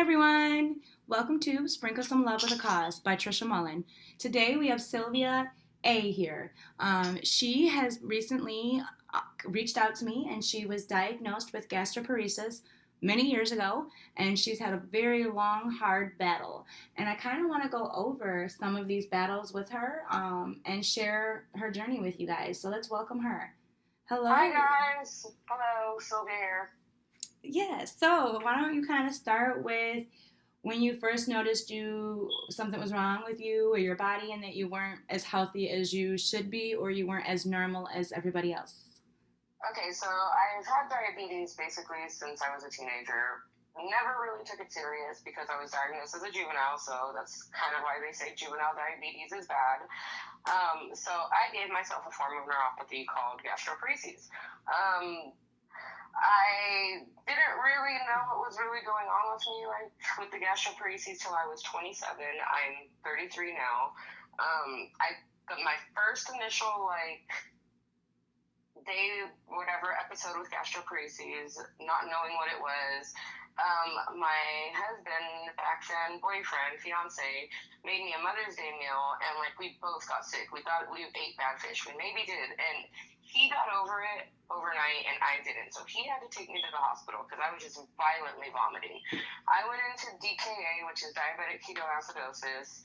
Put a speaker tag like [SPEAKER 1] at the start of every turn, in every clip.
[SPEAKER 1] everyone! Welcome to Sprinkle Some Love with a Cause by Trisha Mullin. Today we have Sylvia A here. She has recently reached out to me and she was diagnosed with gastroparesis many years ago, and she's had a very long, hard battle. And I kind of want to go over some of these battles with her and share her journey with you guys. So let's welcome her. Hello.
[SPEAKER 2] Hi guys. Hello, Sylvia here.
[SPEAKER 1] Yeah, so why don't you kind of start with when you first noticed something was wrong with you or your body and that you weren't as healthy as you should be or you weren't as normal as everybody else.
[SPEAKER 2] Okay, so I've had diabetes basically since I was a teenager. Never really took it serious because I was diagnosed as a juvenile, so that's kind of why they say juvenile diabetes is bad. So I gave myself a form of neuropathy called gastroparesis. I didn't really know what was really going on with me, like with the gastroparesis, till I was 27. I'm 33 now. My first initial day, whatever episode with gastroparesis, not knowing what it was. My husband, back then boyfriend, fiance, made me a Mother's Day meal, and we both got sick. We thought we ate bad fish. We maybe did, and he got over it overnight, and I didn't. So he had to take me to the hospital because I was just violently vomiting. I went into DKA, which is diabetic ketoacidosis,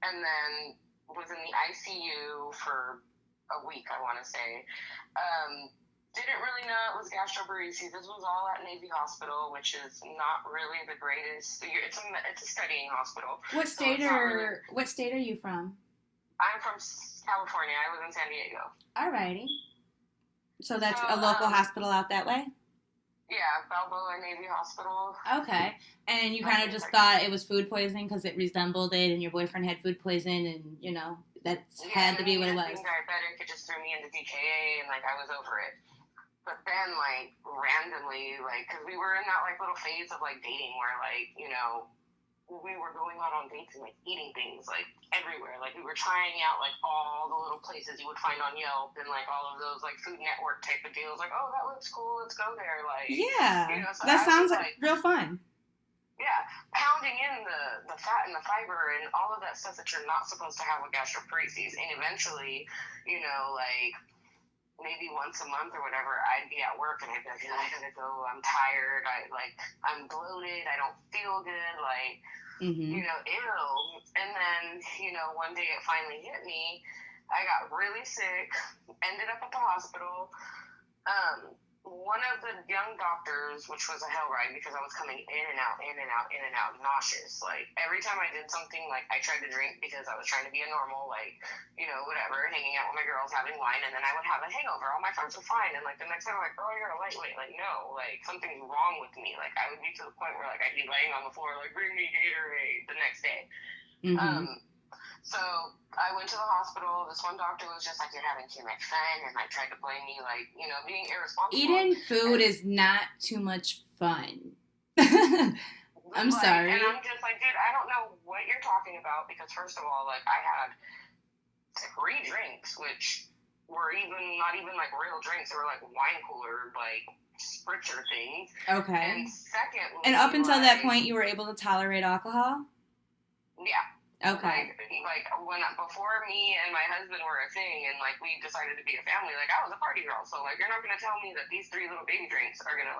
[SPEAKER 2] and then was in the ICU for a week, I want to say. Didn't really know it was gastroparesis. This was all at Navy Hospital, which is not really the greatest. It's a studying hospital.
[SPEAKER 1] What state What state are you from?
[SPEAKER 2] I'm from California. I live in San Diego.
[SPEAKER 1] Alrighty. So that's a local hospital out that way?
[SPEAKER 2] Yeah, Balboa Navy Hospital.
[SPEAKER 1] Okay. And you kind of just thought it was food poisoning because it resembled it and your boyfriend had food poisoning and, had to be what it was.
[SPEAKER 2] Being diabetic, it just threw me into DKA and, I was over it. But then, randomly, because we were in that, little phase of, dating where, we were going out on dates and eating things everywhere. We were trying out all the little places you would find on Yelp and all of those Food Network type of deals. Oh, that looks cool. Let's go there.
[SPEAKER 1] Yeah, so that sounds real fun.
[SPEAKER 2] Yeah, pounding in the fat and the fiber and all of that stuff that you're not supposed to have with gastroparesis. And eventually, maybe once a month or whatever, I'd be at work and I'd be like, I gotta go. I'm tired. I'm bloated. I don't feel good. Ew. And then, one day it finally hit me. I got really sick, ended up at the hospital. One of the young doctors, which was a hell ride because I was coming in and out, nauseous. Every time I did something, I tried to drink because I was trying to be a normal, whatever, hanging out with my girls, having wine, and then I would have a hangover. All my friends were fine, and the next time I'm girl, you're a lightweight. No, something's wrong with me. I would be to the point where I'd be laying on the floor, bring me Gatorade the next day. Mm-hmm. So I went to the hospital. This one doctor was just you're having too much fun, and tried to blame me, being irresponsible.
[SPEAKER 1] Eating food is not too much fun. I'm sorry.
[SPEAKER 2] And I'm just dude, I don't know what you're talking about because first of all, I had 3 drinks, which were not even real drinks. They were wine cooler, spritzer things.
[SPEAKER 1] Okay.
[SPEAKER 2] And secondly,
[SPEAKER 1] and up until that point, you were able to tolerate alcohol?
[SPEAKER 2] Yeah.
[SPEAKER 1] Okay.
[SPEAKER 2] Before me and my husband were a thing and we decided to be a family, I was a party girl, so you're not gonna tell me that these 3 little baby drinks are gonna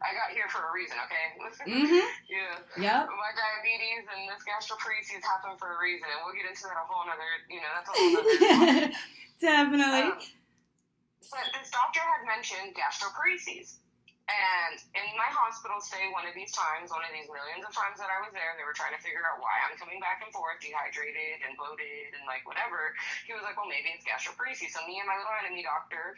[SPEAKER 2] I got here for a reason, okay?
[SPEAKER 1] Mm-hmm.
[SPEAKER 2] Yeah.
[SPEAKER 1] Yep.
[SPEAKER 2] My diabetes and this gastroparesis happened for a reason, and we'll get into that a whole nother, that's a whole nother
[SPEAKER 1] Definitely.
[SPEAKER 2] But this doctor had mentioned gastroparesis. And in my hospital stay, one of these millions of times that I was there, they were trying to figure out why I'm coming back and forth, dehydrated and bloated and whatever. He was well, maybe it's gastroparesis. So me and my little enemy doctor,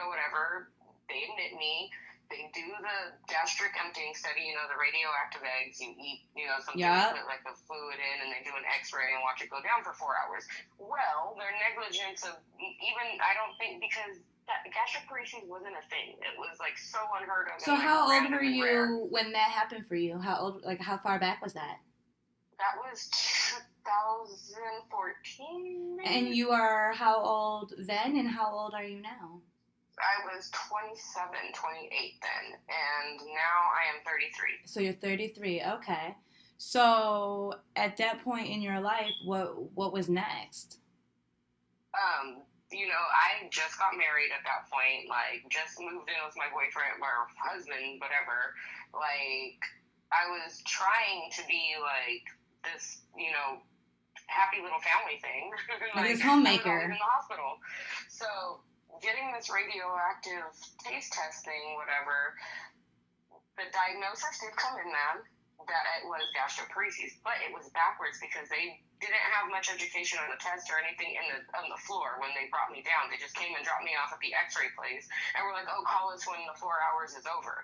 [SPEAKER 2] whatever, they admit me. They do the gastric emptying study, the radioactive eggs. You eat, something
[SPEAKER 1] yeah.
[SPEAKER 2] They put the fluid in, and they do an X-ray and watch it go down for 4 hours. Well, their negligence of I don't think because gastroparesis wasn't a thing. It was so unheard of.
[SPEAKER 1] So how old were you when that happened for you? How old? How far back was that?
[SPEAKER 2] That was 2014. Maybe?
[SPEAKER 1] And you are how old then, and how old are you now?
[SPEAKER 2] I was 27, 28 then, and now I am 33.
[SPEAKER 1] So you're 33. Okay. So at that point in your life, what was next?
[SPEAKER 2] I just got married at that point, like, just moved in with my boyfriend or husband, whatever. Like, I was trying to be, like, this, happy little family thing.
[SPEAKER 1] Like this homemaker.
[SPEAKER 2] I was always in the hospital. So, getting this radioactive taste test thing, whatever, the diagnosis did come in, man, that it was gastroparesis, but it was backwards because they didn't have much education on the test or anything on the floor when they brought me down. They just came and dropped me off at the x-ray place and were like, oh, call us when the 4 hours is over.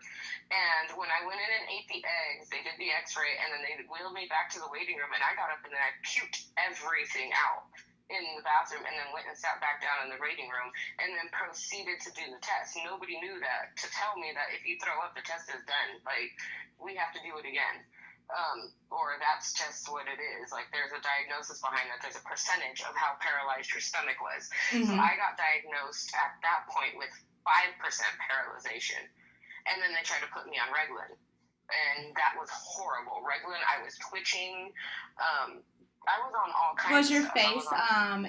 [SPEAKER 2] And when I went in and ate the eggs, they did the x-ray and then they wheeled me back to the waiting room, and I got up and then I puked everything out in the bathroom and then went and sat back down in the waiting room and then proceeded to do the test. Nobody knew that to tell me that if you throw up, the test is done. Like, we have to do it again. Or that's just what it is. Like, there's a diagnosis behind that. There's a percentage of how paralyzed your stomach was. Mm-hmm. So I got diagnosed at that point with 5% paralyzation. And then they tried to put me on Reglan. And that was horrible. Reglan, I was twitching. I was on all kinds of stuff.
[SPEAKER 1] Was your face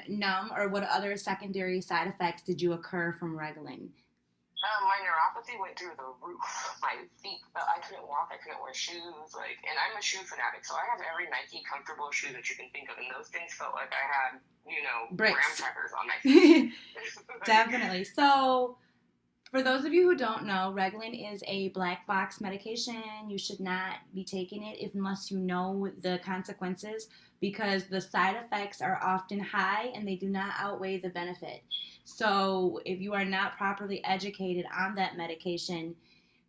[SPEAKER 1] numb, or what other secondary side effects did you occur from Reglan?
[SPEAKER 2] My neuropathy went through the roof. My feet, I couldn't walk, I couldn't wear shoes, and I'm a shoe fanatic, so I have every Nike comfortable shoe that you can think of, and those things felt like I had, graham crackers on my feet.
[SPEAKER 1] Definitely. So, for those of you who don't know, Reglan is a black box medication. You should not be taking it unless you know the consequences, because the side effects are often high and they do not outweigh the benefit. So if you are not properly educated on that medication,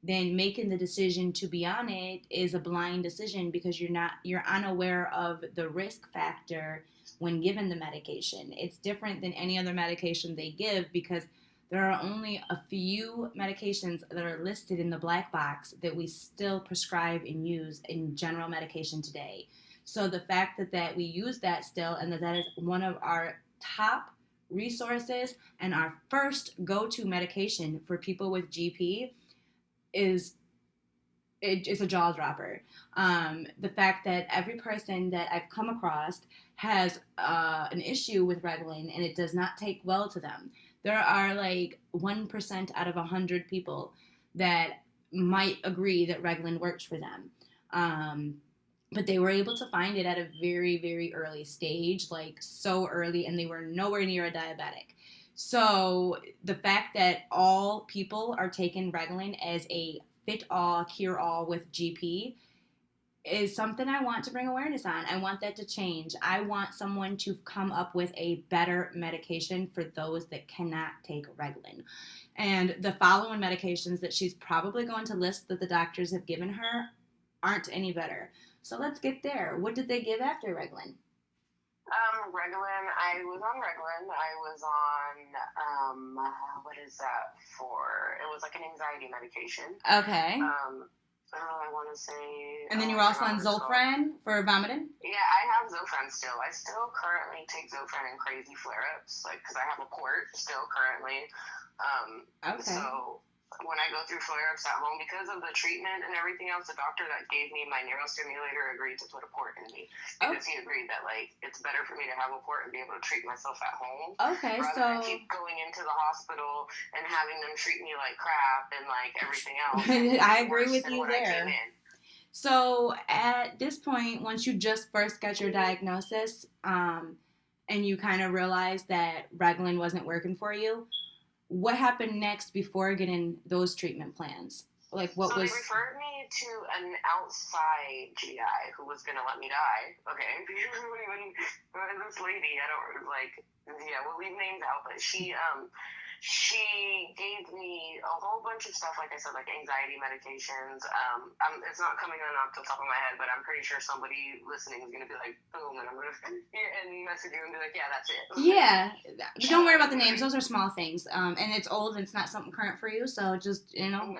[SPEAKER 1] then making the decision to be on it is a blind decision, because you're unaware of the risk factor when given the medication. It's different than any other medication they give, because there are only a few medications that are listed in the black box that we still prescribe and use in general medication today. So the fact that we use that still, and that is one of our top resources and our first go-to medication for people with GP is a jaw dropper. The fact that every person that I've come across has an issue with Reglan, and it does not take well to them. There are like 1% out of 100 people that might agree that Reglan works for them. But they were able to find it at a very, very early stage, like so early, and they were nowhere near a diabetic. So the fact that all people are taking Reglan as a fit-all, cure-all with GP is something I want to bring awareness on. I want that to change. I want someone to come up with a better medication for those that cannot take Reglan. And the following medications that she's probably going to list that the doctors have given her aren't any better. So let's get there. What did they give after Reglan?
[SPEAKER 2] Reglan, I was on Reglan. I was on, what is that for? It was like an anxiety medication.
[SPEAKER 1] Okay.
[SPEAKER 2] I want to say...
[SPEAKER 1] And then you were also on Zofran for vomiting?
[SPEAKER 2] Yeah, I have Zofran still. I still currently take Zofran in crazy flare-ups, because I have a port still currently.
[SPEAKER 1] Okay.
[SPEAKER 2] So when I go through flare-ups at home, because of the treatment and everything else, the doctor that gave me my neurostimulator agreed to put a port in me, because he agreed that it's better for me to have a port and be able to treat myself at home, rather than keep going into the hospital and having them treat me like crap and everything else.
[SPEAKER 1] I agree with you there. So at this point, once you just first got your diagnosis, and you kind of realized that Reglan wasn't working for you, what happened next before getting those treatment plans? They
[SPEAKER 2] referred me to an outside GI who was going to let me die. Okay. This lady, we'll leave names out, but she gave me a whole bunch of stuff, like I said, like anxiety medications. It's not coming on off the top of my head, but I'm pretty sure somebody listening is going to be like, boom, and I'm going to message you and be like, yeah, that's it.
[SPEAKER 1] Yeah. Don't worry about the names. Those are small things. And it's old and it's not something current for you, so just,
[SPEAKER 2] No.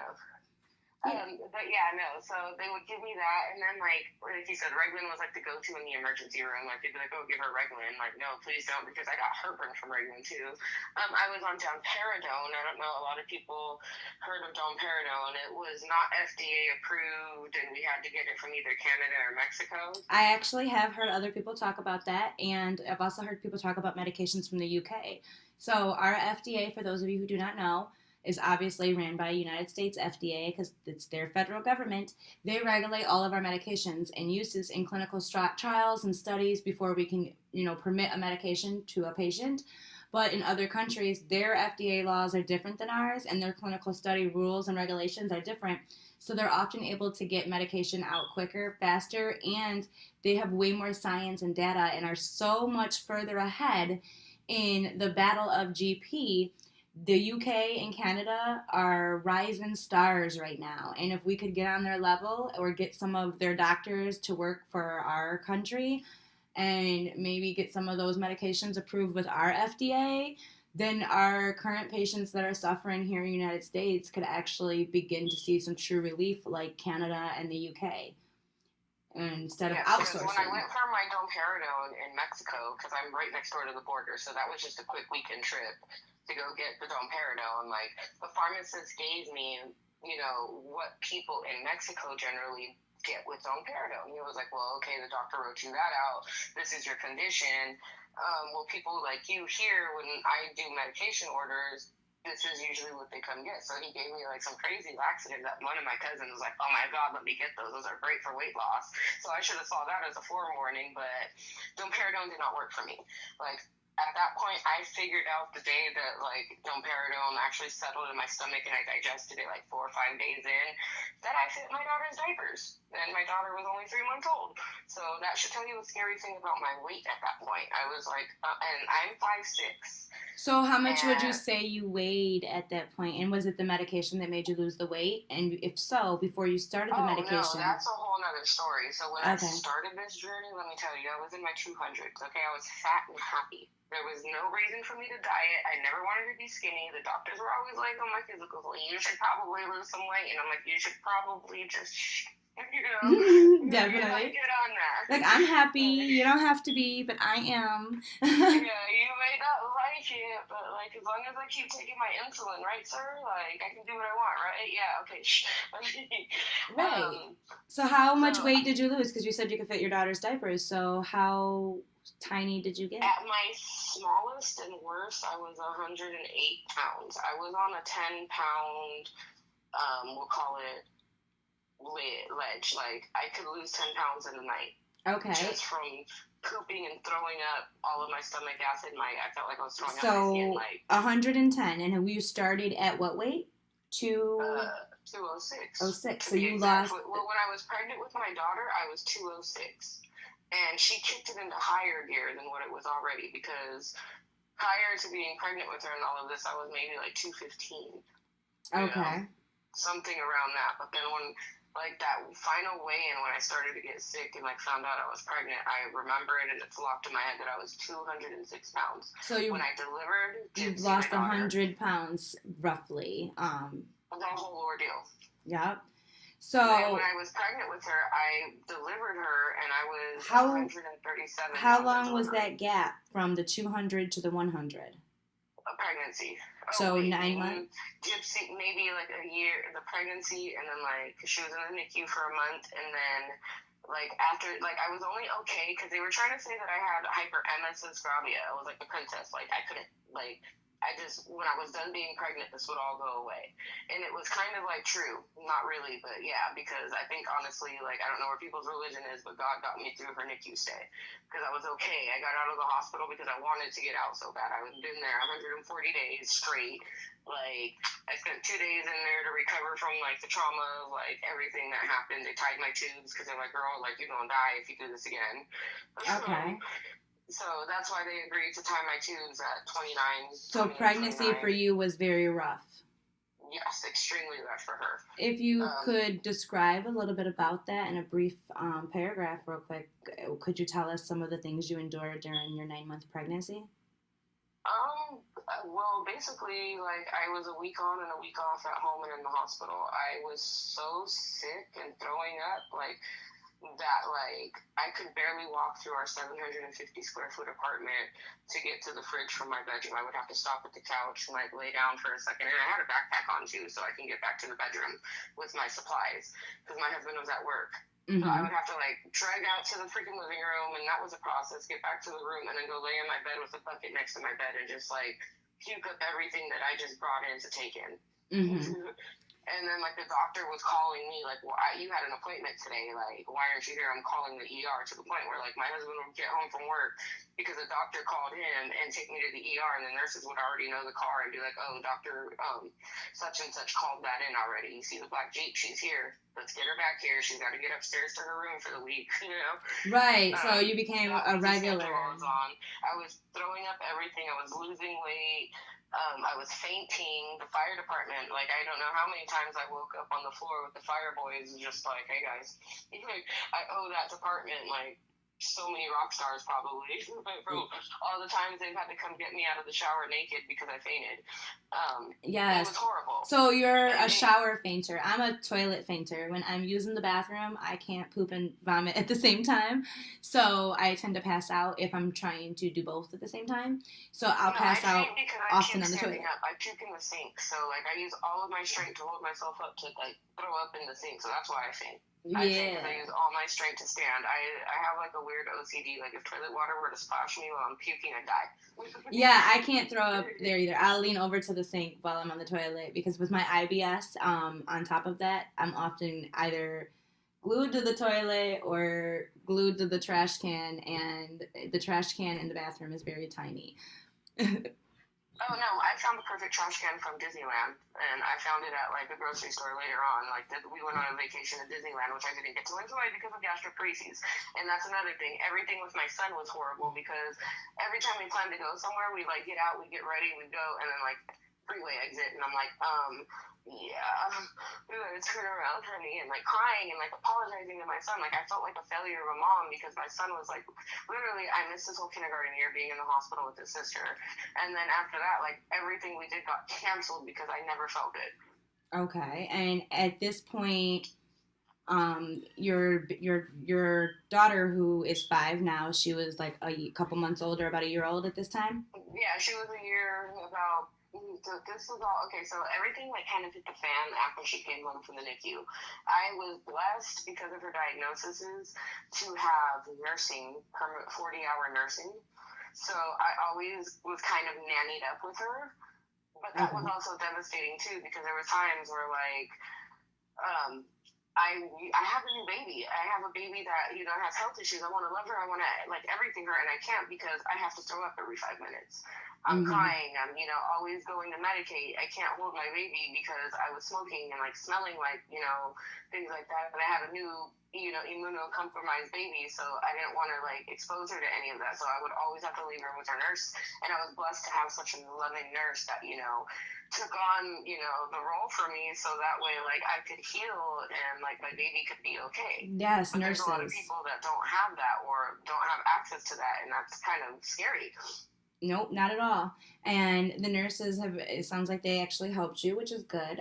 [SPEAKER 2] But yeah, no. So they would give me that, and then like you said, Reglan was like the go-to in the emergency room. Like they'd be like, "Oh, give her Reglan." Like, no, please don't, because I got heartburn from Reglan too. I was on domperidone. I don't know. A lot of people heard of domperidone. It was not FDA approved, and we had to get it from either Canada or Mexico.
[SPEAKER 1] I actually have heard other people talk about that, and I've also heard people talk about medications from the UK. So our FDA, for those of you who do not know, is obviously ran by United States FDA because it's their federal government. They regulate all of our medications and uses in clinical trials and studies before we can, permit a medication to a patient. But in other countries, their FDA laws are different than ours, and their clinical study rules and regulations are different. So they're often able to get medication out quicker, faster, and they have way more science and data and are so much further ahead in the battle of GP. The UK and Canada are rising stars right now, and if we could get on their level or get some of their doctors to work for our country and maybe get some of those medications approved with our FDA, then our current patients that are suffering here in the United States could actually begin to see some true relief like Canada and the UK instead of outsourcing.
[SPEAKER 2] When I went for my domperidone in Mexico, because I'm right next door to the border, so that was just a quick weekend trip to go get the domperidone. Like, the pharmacist gave me, what people in Mexico generally get with domperidone. He was like, well, okay, the doctor wrote you that out. This is your condition. Well, people like you here, when I do medication orders, this is usually what they come get. So he gave me like some crazy laxative that one of my cousins was like, oh my God, let me get those. Those are great for weight loss. So I should have saw that as a forewarning, but domperidone did not work for me. Like, at that point, I figured out the day that, like, domperidone actually settled in my stomach and I digested it, like, 4 or 5 days in, that I fit my daughter's diapers. And my daughter was only 3 months old. So that should tell you a scary thing about my weight at that point. I was like, and I'm 5'6".
[SPEAKER 1] So how much would you say you weighed at that point? And was it the medication that made you lose the weight? And if so, before you started the medication?
[SPEAKER 2] No, that's a whole nother story. So when I started this journey, let me tell you, I was in my 200s. Okay, I was fat and happy. There was no reason for me to diet. I never wanted to be skinny. The doctors were always like, on my physicals, well, you should probably lose some weight. And I'm like, you should probably just,
[SPEAKER 1] definitely.
[SPEAKER 2] Get on that.
[SPEAKER 1] Like, I'm happy. You don't have to be, but I am.
[SPEAKER 2] Yeah, you may not like it, but, like, as long as I keep taking my insulin, right, sir? Like, I can do what I want, right? Yeah, okay.
[SPEAKER 1] Right. So how much weight did you lose? Because you said you could fit your daughter's diapers. So how tiny did you get?
[SPEAKER 2] At my smallest and worst, I was 108 pounds. I was on a 10-pound, we'll call it ledge. Like, I could lose 10 pounds in a night.
[SPEAKER 1] Okay.
[SPEAKER 2] Just from pooping and throwing up all of my stomach acid. I felt like I was throwing up my skin. Like
[SPEAKER 1] 110, and you started at what weight?
[SPEAKER 2] 206.
[SPEAKER 1] 06. So you lost.
[SPEAKER 2] Well, when I was pregnant with my daughter, I was 206. And she kicked it into higher gear than what it was already, because prior to being pregnant with her and all of this, I was maybe like 215.
[SPEAKER 1] Okay.
[SPEAKER 2] Something around that. But then when, like, that final weigh-in, when I started to get sick and, like, found out I was pregnant, I remember it, and it's locked in my head that I was 206 pounds. So when I delivered,
[SPEAKER 1] you've lost 100 pounds, roughly.
[SPEAKER 2] The whole ordeal.
[SPEAKER 1] Yep. So
[SPEAKER 2] when I was pregnant with her, I delivered her, and I was 137.
[SPEAKER 1] How long was that gap from the 200 to the 100?
[SPEAKER 2] A pregnancy.
[SPEAKER 1] So 9 months?
[SPEAKER 2] Gypsy, maybe like a year, the pregnancy, and then, like, she was in the NICU for a month, and then, like, after, like, I was only okay, because they were trying to say that I had hyperemesis gravis. I was like the princess. Like, I couldn't, like, when I was done being pregnant, this would all go away. And it was kind of, like, true. Not really, but yeah, because I think, honestly, like, I don't know where people's religion is, but God got me through her NICU stay. Because I was okay. I got out of the hospital because I wanted to get out so bad. I had been there 140 days straight. Like, I spent 2 days in there to recover from, like, the trauma of, like, everything that happened. They tied my tubes because they're like, girl, like, you're gonna die if you do this again.
[SPEAKER 1] Okay.
[SPEAKER 2] So that's why they agreed to tie my tubes at 29.
[SPEAKER 1] So pregnancy for you was very rough.
[SPEAKER 2] Yes, extremely rough for her.
[SPEAKER 1] If you could describe a little bit about that in a brief paragraph real quick, could you tell us some of the things you endured during your 9-month pregnancy?
[SPEAKER 2] Well, basically, like, I was a week on and a week off at home and in the hospital. I was so sick and throwing up, like, that, like, I could barely walk through our 750 square foot apartment to get to the fridge from my bedroom. I would have to stop at the couch and, like, lay down for a second. And I had a backpack on, too, so I can get back to the bedroom with my supplies, because my husband was at work. Mm-hmm. So I would have to, like, drag out to the freaking living room, and that was a process, get back to the room, and then go lay in my bed with a bucket next to my bed and just, like, puke up everything that I just brought in to take in. Mm-hmm. And then, like, the doctor was calling me, like, well, you had an appointment today. Like, why aren't you here? I'm calling the ER, to the point where, like, my husband would get home from work because the doctor called him and take me to the ER, and the nurses would already know the car and be like, oh, Dr. Such and such called that in already. You see the black Jeep? She's here. Let's get her back here. She's got to get upstairs to her room for the week, you know?
[SPEAKER 1] Right, so you became a regular.
[SPEAKER 2] I was throwing up everything. I was losing weight. I was fainting. The fire department, like, I don't know how many times I woke up on the floor with the fire boys just like, hey guys, I owe that department, like, so many rock stars probably from all the times they've had to come get me out of the shower naked because I fainted.
[SPEAKER 1] Yes.
[SPEAKER 2] It was horrible.
[SPEAKER 1] So you're a shower fainter. I'm a toilet fainter. When I'm using the bathroom, I can't poop and vomit at the same time. So I tend to pass out if I'm trying to do both at the same time. So I'll pass out often on the toilet.
[SPEAKER 2] I puke in the sink. So, like, I use all of my strength to hold myself up to, like, throw up in the sink. So that's why I faint.
[SPEAKER 1] Yeah.
[SPEAKER 2] I think I use all my strength to stand. I have, like, a weird OCD. Like, if toilet water were to splash me while I'm puking, I'd die.
[SPEAKER 1] Yeah, I can't throw up there either. I'll lean over to the sink while I'm on the toilet because with my IBS, on top of that, I'm often either glued to the toilet or glued to the trash can, and the trash can in the bathroom is very tiny.
[SPEAKER 2] Oh, no, I found the perfect trash can from Disneyland, and I found it at, like, a grocery store later on. Like, we went on a vacation at Disneyland, which I didn't get to enjoy because of gastroparesis. And that's another thing. Everything with my son was horrible because every time we planned to go somewhere, we'd, like, get out, we'd get ready, we'd go, and then, like, freeway exit, and I'm like, yeah, we gotta turn around, honey, and, like, crying and, like, apologizing to my son. Like, I felt like a failure of a mom because my son was, like, literally, I missed his whole kindergarten year being in the hospital with his sister. And then after that, like, everything we did got canceled because I never felt good.
[SPEAKER 1] Okay, and at this point, your daughter, who is 5 now, she was, like, a couple months older, about a year old at this time?
[SPEAKER 2] Yeah, she was a year, about... So this was all, okay, so everything, like, kind of hit the fan after she came home from the NICU. I was blessed because of her diagnoses to have nursing, 40-hour nursing. So I always was kind of nannied up with her. But that was also devastating, too, because there were times where, like, I have a new baby. I have a baby that, you know, has health issues. I want to love her. I want to, like, everything her, and I can't because I have to throw up every 5 minutes. I'm crying. I'm, you know, always going to medicate. I can't hold my baby because I was smoking and, like, smelling like, you know, things like that. But I have a new, you know, immunocompromised baby, so I didn't want to, like, expose her to any of that. So I would always have to leave her with her nurse. And I was blessed to have such a loving nurse that, you know, took on, you know, the role for me so that way, like, I could heal and, like, my baby could be okay.
[SPEAKER 1] Yes,
[SPEAKER 2] but
[SPEAKER 1] nurses.
[SPEAKER 2] There's a lot of people that don't have that or don't have access to that, and that's kind of scary.
[SPEAKER 1] Nope, not at all. And the nurses it sounds like they actually helped you, which is good.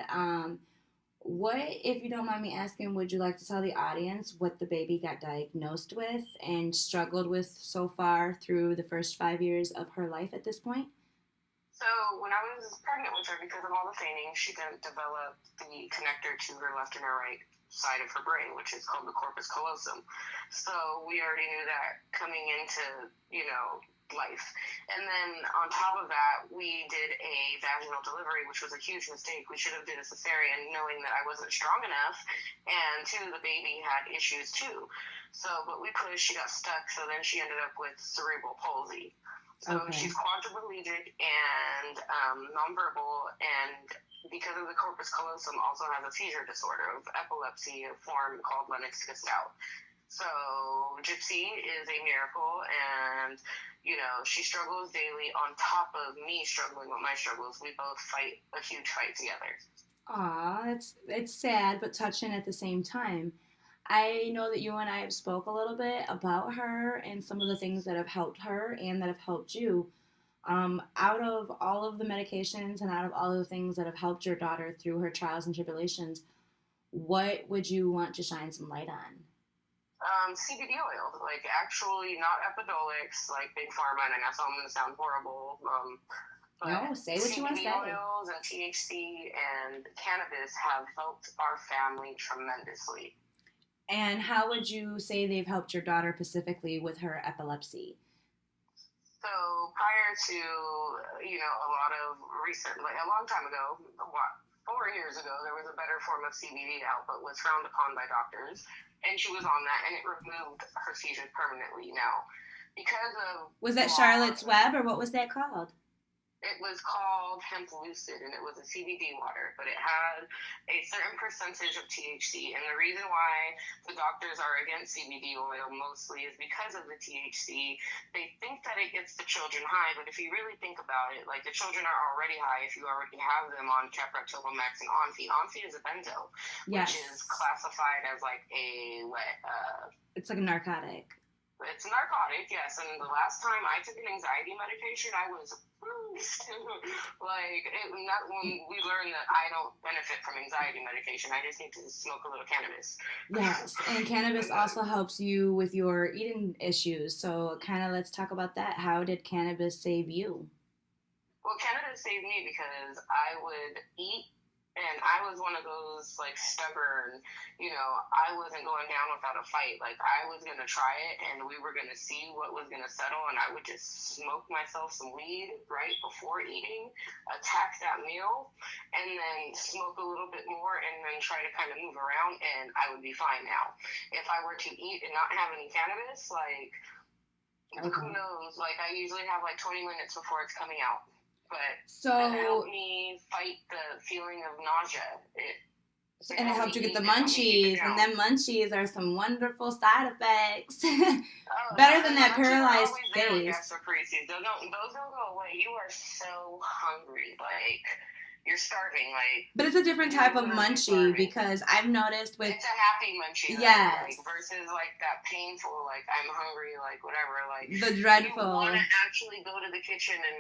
[SPEAKER 1] What, if you don't mind me asking, would you like to tell the audience what the baby got diagnosed with and struggled with so far through the first 5 years of her life at this point?
[SPEAKER 2] So when I was pregnant with her, because of all the fainting, she didn't develop the connector to her left and her right side of her brain, which is called the corpus callosum. So we already knew that coming into, you know, life. And then on top of that, we did a vaginal delivery, which was a huge mistake. We should have did a cesarean knowing that I wasn't strong enough, and two, the baby had issues too. So, but we pushed, she got stuck, so then she ended up with cerebral palsy. So she's quadriplegic and nonverbal, and because of the corpus callosum, also has a seizure disorder of epilepsy, a form called Lennox-Gastaut. So Gypsy is a miracle, and, you know, she struggles daily on top of me struggling with my struggles. We both fight a huge fight together.
[SPEAKER 1] Aw, it's sad but touching at the same time. I know that you and I have spoke a little bit about her and some of the things that have helped her and that have helped you. Out of all of the medications and out of all of the things that have helped your daughter through her trials and tribulations, what would you want to shine some light on?
[SPEAKER 2] CBD oil, like actually not Epidiolex, like Big Pharma, and I guess I'm going to sound horrible, but
[SPEAKER 1] no, say what you want to
[SPEAKER 2] CBD
[SPEAKER 1] say.
[SPEAKER 2] oils and THC and cannabis have helped our family tremendously.
[SPEAKER 1] And how would you say they've helped your daughter specifically with her epilepsy?
[SPEAKER 2] So prior to, a lot of recent, like a long time ago, 4 years ago, there was a better form of CBD out, but was frowned upon by doctors. And she was on that, and it removed her seizures permanently. Now, because of...
[SPEAKER 1] Was that Charlotte's Web, or what was that called?
[SPEAKER 2] It was called Hemp Lucid, and it was a CBD water, but it had a certain percentage of THC. And the reason why the doctors are against CBD oil mostly is because of the THC. They think that it gets the children high, but if you really think about it, like the children are already high if you already have them on Keppra, Max, and Onfi. Onfi is a benzo,
[SPEAKER 1] yes,
[SPEAKER 2] which is classified as like a
[SPEAKER 1] it's like a narcotic.
[SPEAKER 2] It's a narcotic, yes. And the last time I took an anxiety medication, I was when we learned that I don't benefit from anxiety medication. I just need to smoke a little cannabis.
[SPEAKER 1] Yes, and cannabis also helps you with your eating issues. So kind of let's talk about that. How did cannabis save you?
[SPEAKER 2] Well, cannabis saved me because I would eat, and I was one of those, like, stubborn, I wasn't going down without a fight. Like, I was going to try it, and we were going to see what was going to settle, and I would just smoke myself some weed right before eating, attack that meal, and then smoke a little bit more, and then try to kind of move around, and I would be fine now. If I were to eat and not have any cannabis, like, who knows? Like, I usually have, 20 minutes before it's coming out. But it helped me fight the feeling of nausea.
[SPEAKER 1] And it helped you get the munchies, and then munchies are some wonderful side effects. Better than that paralyzed face.
[SPEAKER 2] Those don't go away. You are so hungry, you're starving,
[SPEAKER 1] But it's a different type of munchie because I've noticed with...
[SPEAKER 2] It's a happy munchie.
[SPEAKER 1] Yes.
[SPEAKER 2] Versus, that painful, I'm hungry, whatever,
[SPEAKER 1] the dreadful...
[SPEAKER 2] You want to actually go to the kitchen and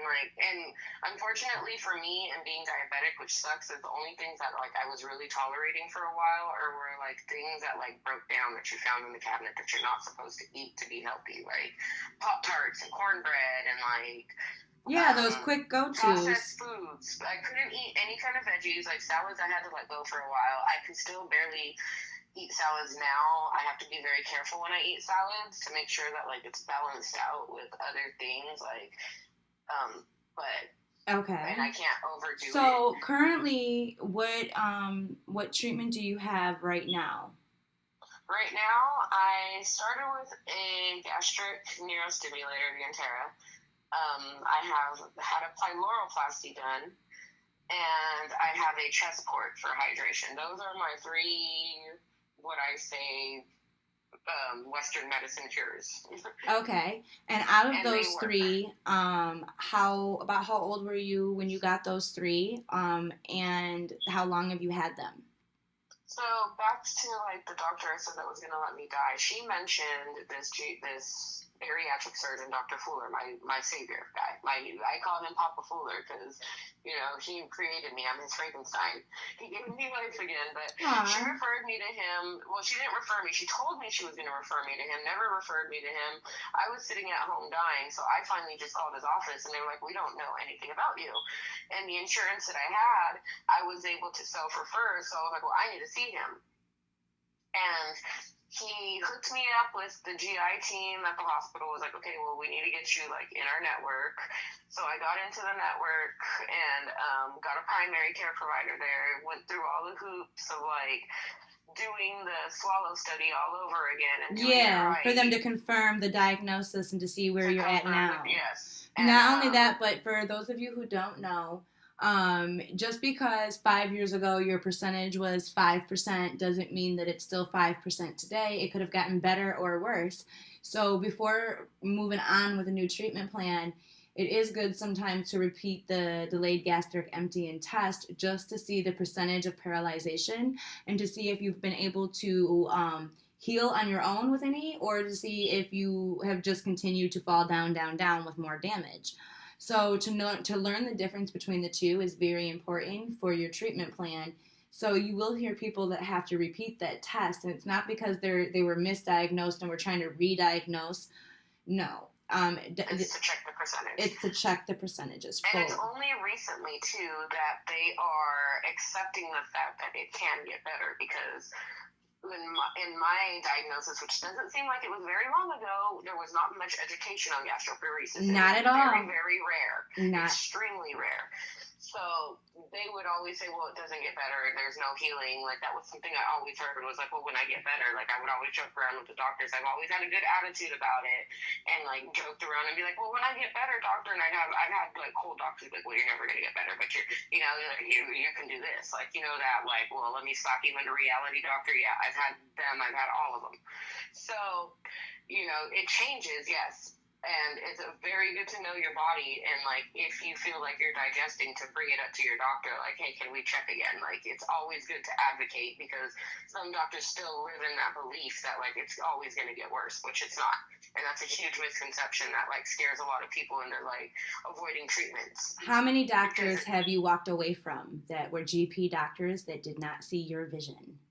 [SPEAKER 2] unfortunately for me and being diabetic, which sucks, is the only things that, I was really tolerating for a while were, things that, broke down that you found in the cabinet that you're not supposed to eat to be healthy, like Pop-Tarts and cornbread and,
[SPEAKER 1] yeah, those quick go-tos.
[SPEAKER 2] Processed foods. I couldn't eat any kind of veggies. Salads I had to let go for a while. I can still barely eat salads now. I have to be very careful when I eat salads to make sure that, it's balanced out with other things, but...
[SPEAKER 1] Okay.
[SPEAKER 2] And I can't overdo it.
[SPEAKER 1] So, currently, what treatment do you have right now?
[SPEAKER 2] Right now, I started with a gastric neurostimulator, the Antera. I have had a pyloroplasty done, and I have a chest port for hydration. Those are my three, Western medicine cures.
[SPEAKER 1] Okay. And out of those three, how old were you when you got those three? And how long have you had them?
[SPEAKER 2] So back to the doctor I said that was gonna let me die. She mentioned this bariatric surgeon, Dr. Fuller, my savior guy. I call him Papa Fuller because, he created me. I'm his Frankenstein. He gave me life again, but she referred me to him. Well, she didn't refer me. She told me she was going to refer me to him, never referred me to him. I was sitting at home dying, so I finally just called his office, and they were like, we don't know anything about you. And the insurance that I had, I was able to self-refer, so I was like, well, I need to see him. And he hooked me up with the GI team at the hospital. Was like, okay, well, we need to get you in our network. So I got into the network and got a primary care provider there. Went through all the hoops of doing the swallow study all over again. And
[SPEAKER 1] for them to confirm the diagnosis and to see where you're at now.
[SPEAKER 2] Yes.
[SPEAKER 1] And not only that, but for those of you who don't know, just because 5 years ago your percentage was 5% doesn't mean that it's still 5% today. It could have gotten better or worse. So before moving on with a new treatment plan, it is good sometimes to repeat the delayed gastric emptying test just to see the percentage of paralyzation and to see if you've been able to heal on your own with any, or to see if you have just continued to fall down with more damage. So to learn the difference between the two is very important for your treatment plan. So you will hear people that have to repeat that test, and it's not because they were misdiagnosed and we're trying to re-diagnose. No.
[SPEAKER 2] It's to check the percentage.
[SPEAKER 1] It's to check the percentages.
[SPEAKER 2] And it's only recently, too, that they are accepting the fact that it can get better, because in my diagnosis, which doesn't seem like it was very long ago, there was not much education on gastroparesis.
[SPEAKER 1] Not at all.
[SPEAKER 2] Very, very rare. Extremely rare. So they would always say, well, it doesn't get better, there's no healing. Like, that was something I always heard, was like, well, when I get better, like, I would always joke around with the doctors. I've always had a good attitude about it, and like joked around and be like, well, when I get better, doctor, and I've had like cold doctors like, well, you're never gonna get better, but you can do this, like, that, like, well, let me sock you into reality, doctor. Yeah, I've had all of them. So it changes, yes. And it's very good to know your body, and like, if you feel like you're digesting, to bring it up to your doctor, like, hey, can we check again? Like, it's always good to advocate, because some doctors still live in that belief that like it's always going to get worse, which it's not. And that's a huge misconception that like scares a lot of people into like avoiding treatments.
[SPEAKER 1] How many doctors have you walked away from that were GP doctors that did not see your vision?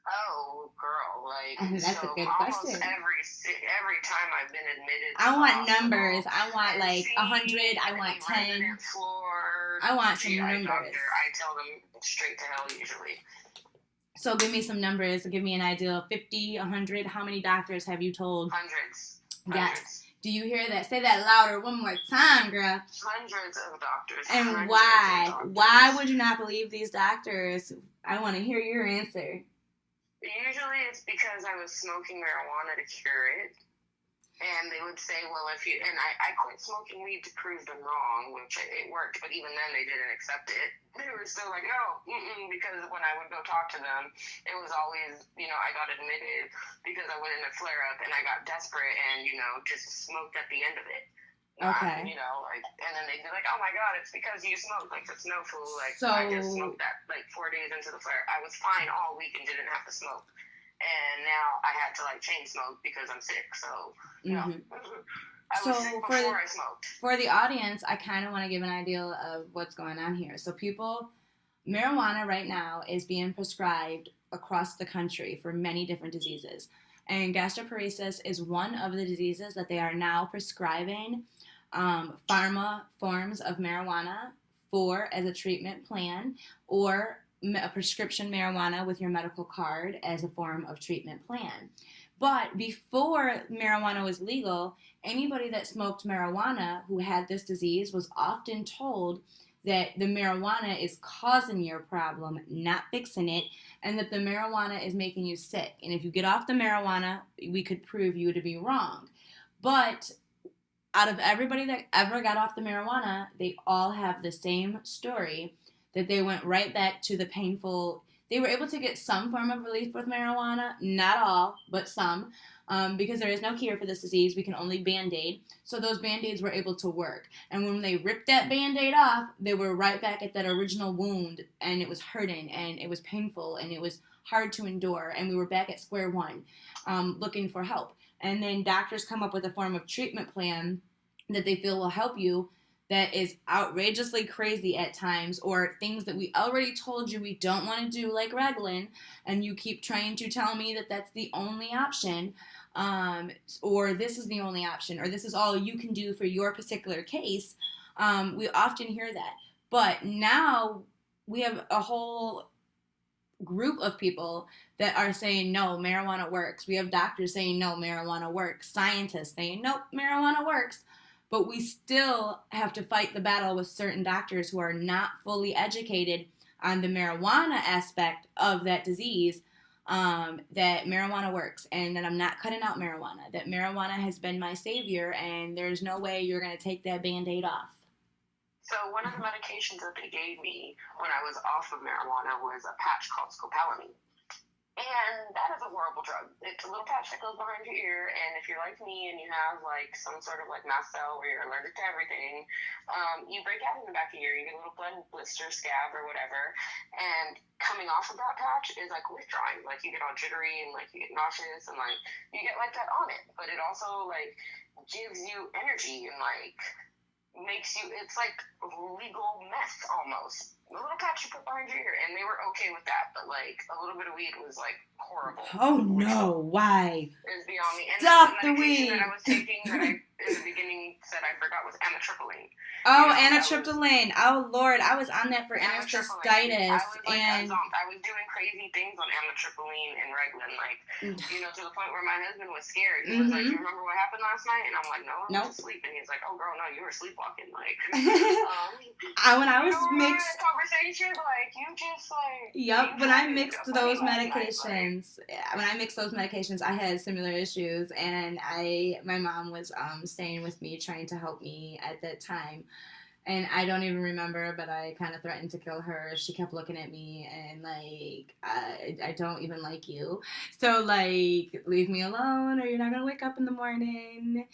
[SPEAKER 2] Oh, girl, like,
[SPEAKER 1] that's a good question.
[SPEAKER 2] Every time I've been admitted to
[SPEAKER 1] I want numbers. I want like 100. I want 10. I want some numbers.
[SPEAKER 2] Doctor, I tell them straight to hell usually.
[SPEAKER 1] So give me some numbers. Give me an idea. 50, 100. How many doctors have you told?
[SPEAKER 2] Hundreds.
[SPEAKER 1] Yes. Do you hear that? Say that louder one more time, girl.
[SPEAKER 2] Hundreds of doctors.
[SPEAKER 1] And why? Why would you not believe these doctors? I want to hear your answer.
[SPEAKER 2] Usually it's because I was smoking marijuana to cure it. And they would say, well, and I quit smoking weed to prove them wrong, which it worked, but even then they didn't accept it. They were still like, no, because when I would go talk to them, it was always, I got admitted because I went in a flare-up, and I got desperate and, just smoked at the end of it.
[SPEAKER 1] Okay.
[SPEAKER 2] And then they'd be like, oh my God, it's because you smoked. Like, it's no fool. Like, so, I just smoked that, like, 4 days into the flare. I was fine all week and didn't have to smoke. And now I had to, like, chain smoke because I'm sick. So, I was sick before I smoked.
[SPEAKER 1] For the audience, I kind of want to give an idea of what's going on here. So marijuana right now is being prescribed across the country for many different diseases. And gastroparesis is one of the diseases that they are now prescribing pharma forms of marijuana for as a treatment plan, or a prescription marijuana with your medical card as a form of treatment plan. But before marijuana was legal, anybody that smoked marijuana who had this disease was often told that the marijuana is causing your problem, not fixing it, and that the marijuana is making you sick. And if you get off the marijuana, we could prove you to be wrong. But out of everybody that ever got off the marijuana, they all have the same story, that they went right back to the painful. They were able to get some form of relief with marijuana, not all, but some, because there is no cure for this disease. We can only Band-Aid. So those Band-Aids were able to work. And when they ripped that Band-Aid off, they were right back at that original wound, and it was hurting, and it was painful, and it was hard to endure, and we were back at square one, looking for help. And then doctors come up with a form of treatment plan that they feel will help you that is outrageously crazy at times, or things that we already told you we don't want to do, like Reglan, and you keep trying to tell me that that's the only option, or this is the only option, or this is all you can do for your particular case. We often hear that. But now we have a whole group of people that are saying, no, marijuana works. We have doctors saying, no, marijuana works. Scientists saying, nope, marijuana works. But we still have to fight the battle with certain doctors who are not fully educated on the marijuana aspect of that disease, that marijuana works, and that I'm not cutting out marijuana, that marijuana has been my savior, and there's no way you're going to take that Band-Aid off.
[SPEAKER 2] So one of the medications that they gave me when I was off of marijuana was a patch called scopolamine. And that is a horrible drug. It's a little patch that goes behind your ear, and if you're like me and you have like some sort of like mast cell where you're allergic to everything, you break out in the back of your ear, you get a little blood blister, scab, or whatever, and coming off of that patch is like withdrawing. Like, you get all jittery and like you get nauseous and like you get like that on it, but it also like gives you energy and like makes you, it's like legal meth almost. A little patch you put behind your ear, and they were okay with that, but like a little bit of weed was like horrible.
[SPEAKER 1] Oh no, why?
[SPEAKER 2] Is beyond me. And then
[SPEAKER 1] Stop
[SPEAKER 2] the
[SPEAKER 1] the
[SPEAKER 2] medication that
[SPEAKER 1] weed.
[SPEAKER 2] I was taking that I in the beginning said I forgot was amitriptyline.
[SPEAKER 1] Oh,
[SPEAKER 2] That was
[SPEAKER 1] anitriptyline. Oh Lord, I was on that for
[SPEAKER 2] amitriptyline.
[SPEAKER 1] intercystitis,
[SPEAKER 2] I was like a
[SPEAKER 1] and
[SPEAKER 2] zombie. I was doing crazy things on amitriptyline and Reglan, like to the point where my husband was scared. He was like, "You remember what happened last night?" And I'm like, "No, I went to sleep." And he's like, "Oh girl, no, you were sleepwalking." Like,
[SPEAKER 1] when I was mixed
[SPEAKER 2] conversation, like you just like.
[SPEAKER 1] Yep, when I mixed those medications, I had similar issues, and my mom was staying with me, trying to help me at that time, and I don't even remember, but I kind of threatened to kill her. She kept looking at me and like, I don't even like you, so like, leave me alone, or you're not gonna wake up in the morning.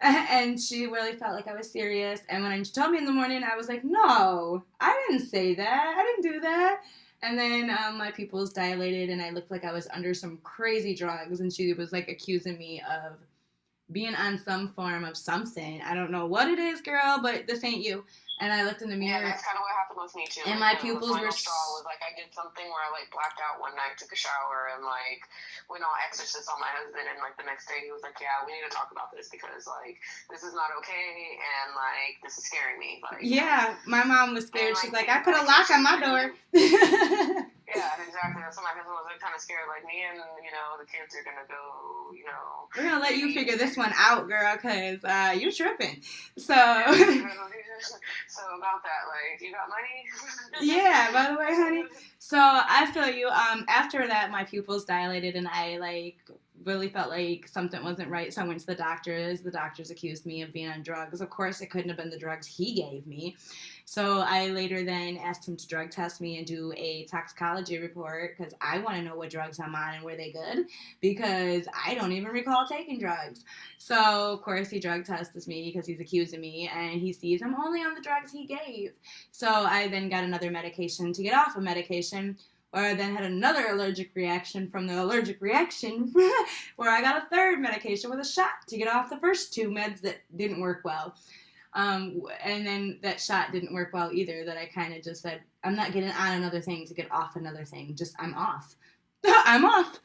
[SPEAKER 1] And she really felt like I was serious. And when she told me in the morning, I was like, no, I didn't say that. I didn't do that. And then my pupils dilated, and I looked like I was under some crazy drugs. And she was like accusing me of being on some form of something. I don't know what it is, girl, but this ain't you. And I looked in the mirror.
[SPEAKER 2] Yeah, that's kind of what happened with me too.
[SPEAKER 1] And
[SPEAKER 2] like,
[SPEAKER 1] my pupils were.
[SPEAKER 2] Straw was like I did something where I like blacked out one night, took a shower, and like went all exorcist on my husband. And like the next day, he was like, "Yeah, we need to talk about this because like this is not okay, and like this is scaring me." Like,
[SPEAKER 1] yeah, my mom was scared. She's like, "I put a lock on my door."
[SPEAKER 2] Yeah, exactly. That's what my husband was like, kind of scared. Like me and the kids are gonna go.
[SPEAKER 1] We're gonna let you figure this one out, girl, cause you tripping. So.
[SPEAKER 2] So about that, like, you got money?
[SPEAKER 1] Yeah, by the way, honey. So I feel you. After that, my pupils dilated, and I like really felt like something wasn't right. So I went to the doctors. The doctors accused me of being on drugs. Of course, it couldn't have been the drugs he gave me. So I later then asked him to drug test me and do a toxicology report because I want to know what drugs I'm on and were they good, because I don't even recall taking drugs. So of course he drug tests me because he's accusing me, and he sees I'm only on the drugs he gave. So I then got another medication to get off of medication, where I then had another allergic reaction from the allergic reaction, where I got a third medication with a shot to get off the first two meds that didn't work well. And then that shot didn't work well either, that I kind of just said, I'm not getting on another thing to get off another thing. Just, I'm off. I'm off.